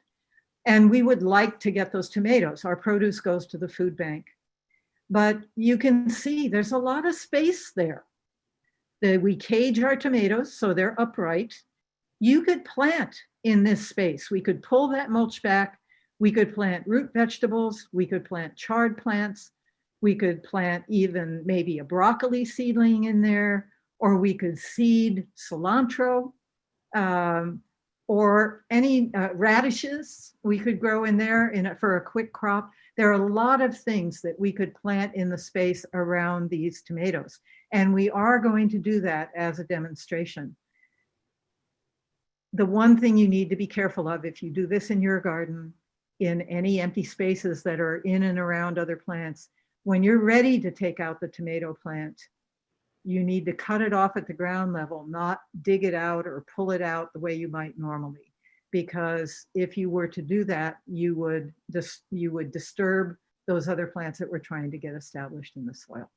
And we would like to get those tomatoes. Our produce goes to the food bank. But you can see there's a lot of space there. We cage our tomatoes so they're upright. You could plant in this space. We could pull that mulch back. We could plant root vegetables. We could plant chard plants. We could plant even maybe a broccoli seedling in there, or we could seed cilantro, or any radishes we could grow in there for a quick crop. There are a lot of things that we could plant in the space around these tomatoes. And we are going to do that as a demonstration. The one thing you need to be careful of if you do this in your garden, in any empty spaces that are in and around other plants, when you're ready to take out the tomato plant, you need to cut it off at the ground level, not dig it out or pull it out the way you might normally. Because if you were to do that, you would disturb those other plants that we're trying to get established in the soil.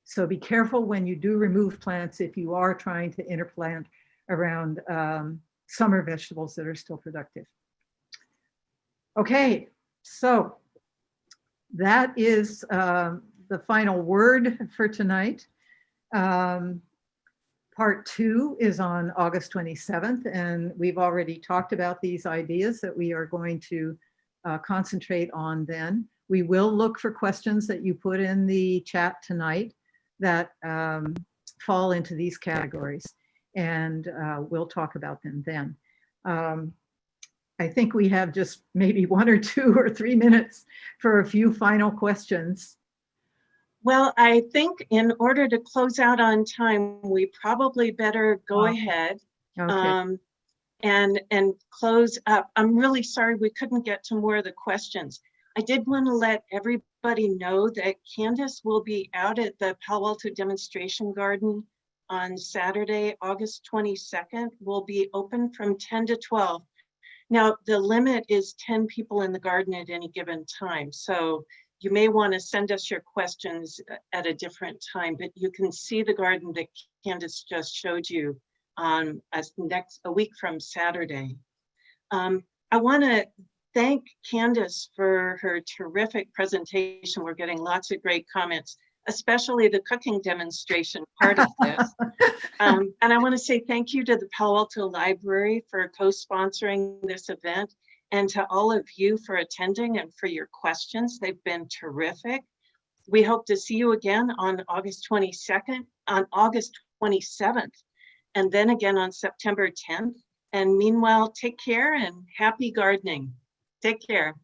So be careful when you do remove plants if you are trying to interplant around summer vegetables that are still productive. Okay, so that is the final word for tonight. Part 2 is on August 27th, and we've already talked about these ideas that we are going to concentrate on then. We will look for questions that you put in the chat tonight that fall into these categories, and we'll talk about them then. I think we have just maybe 1 or 2 or 3 minutes for a few final questions. Well, I think in order to close out on time, we probably better go ahead and close up. I'm really sorry we couldn't get to more of the questions. I did want to let everybody know that Candace will be out at the Palo Alto Demonstration Garden on Saturday, August 22nd. We'll be open from 10 to 12. Now, the limit is 10 people in the garden at any given time. So you may want to send us your questions at a different time, but you can see the garden that Candace just showed you on a week from Saturday. I want to thank Candace for her terrific presentation. We're getting lots of great comments, especially the cooking demonstration part of this. And I want to say thank you to the Palo Alto Library for co-sponsoring this event, and to all of you for attending and for your questions. They've been terrific. We hope to see you again on August 22nd, on August 27th, and then again on September 10th. And meanwhile, take care and happy gardening. Take care.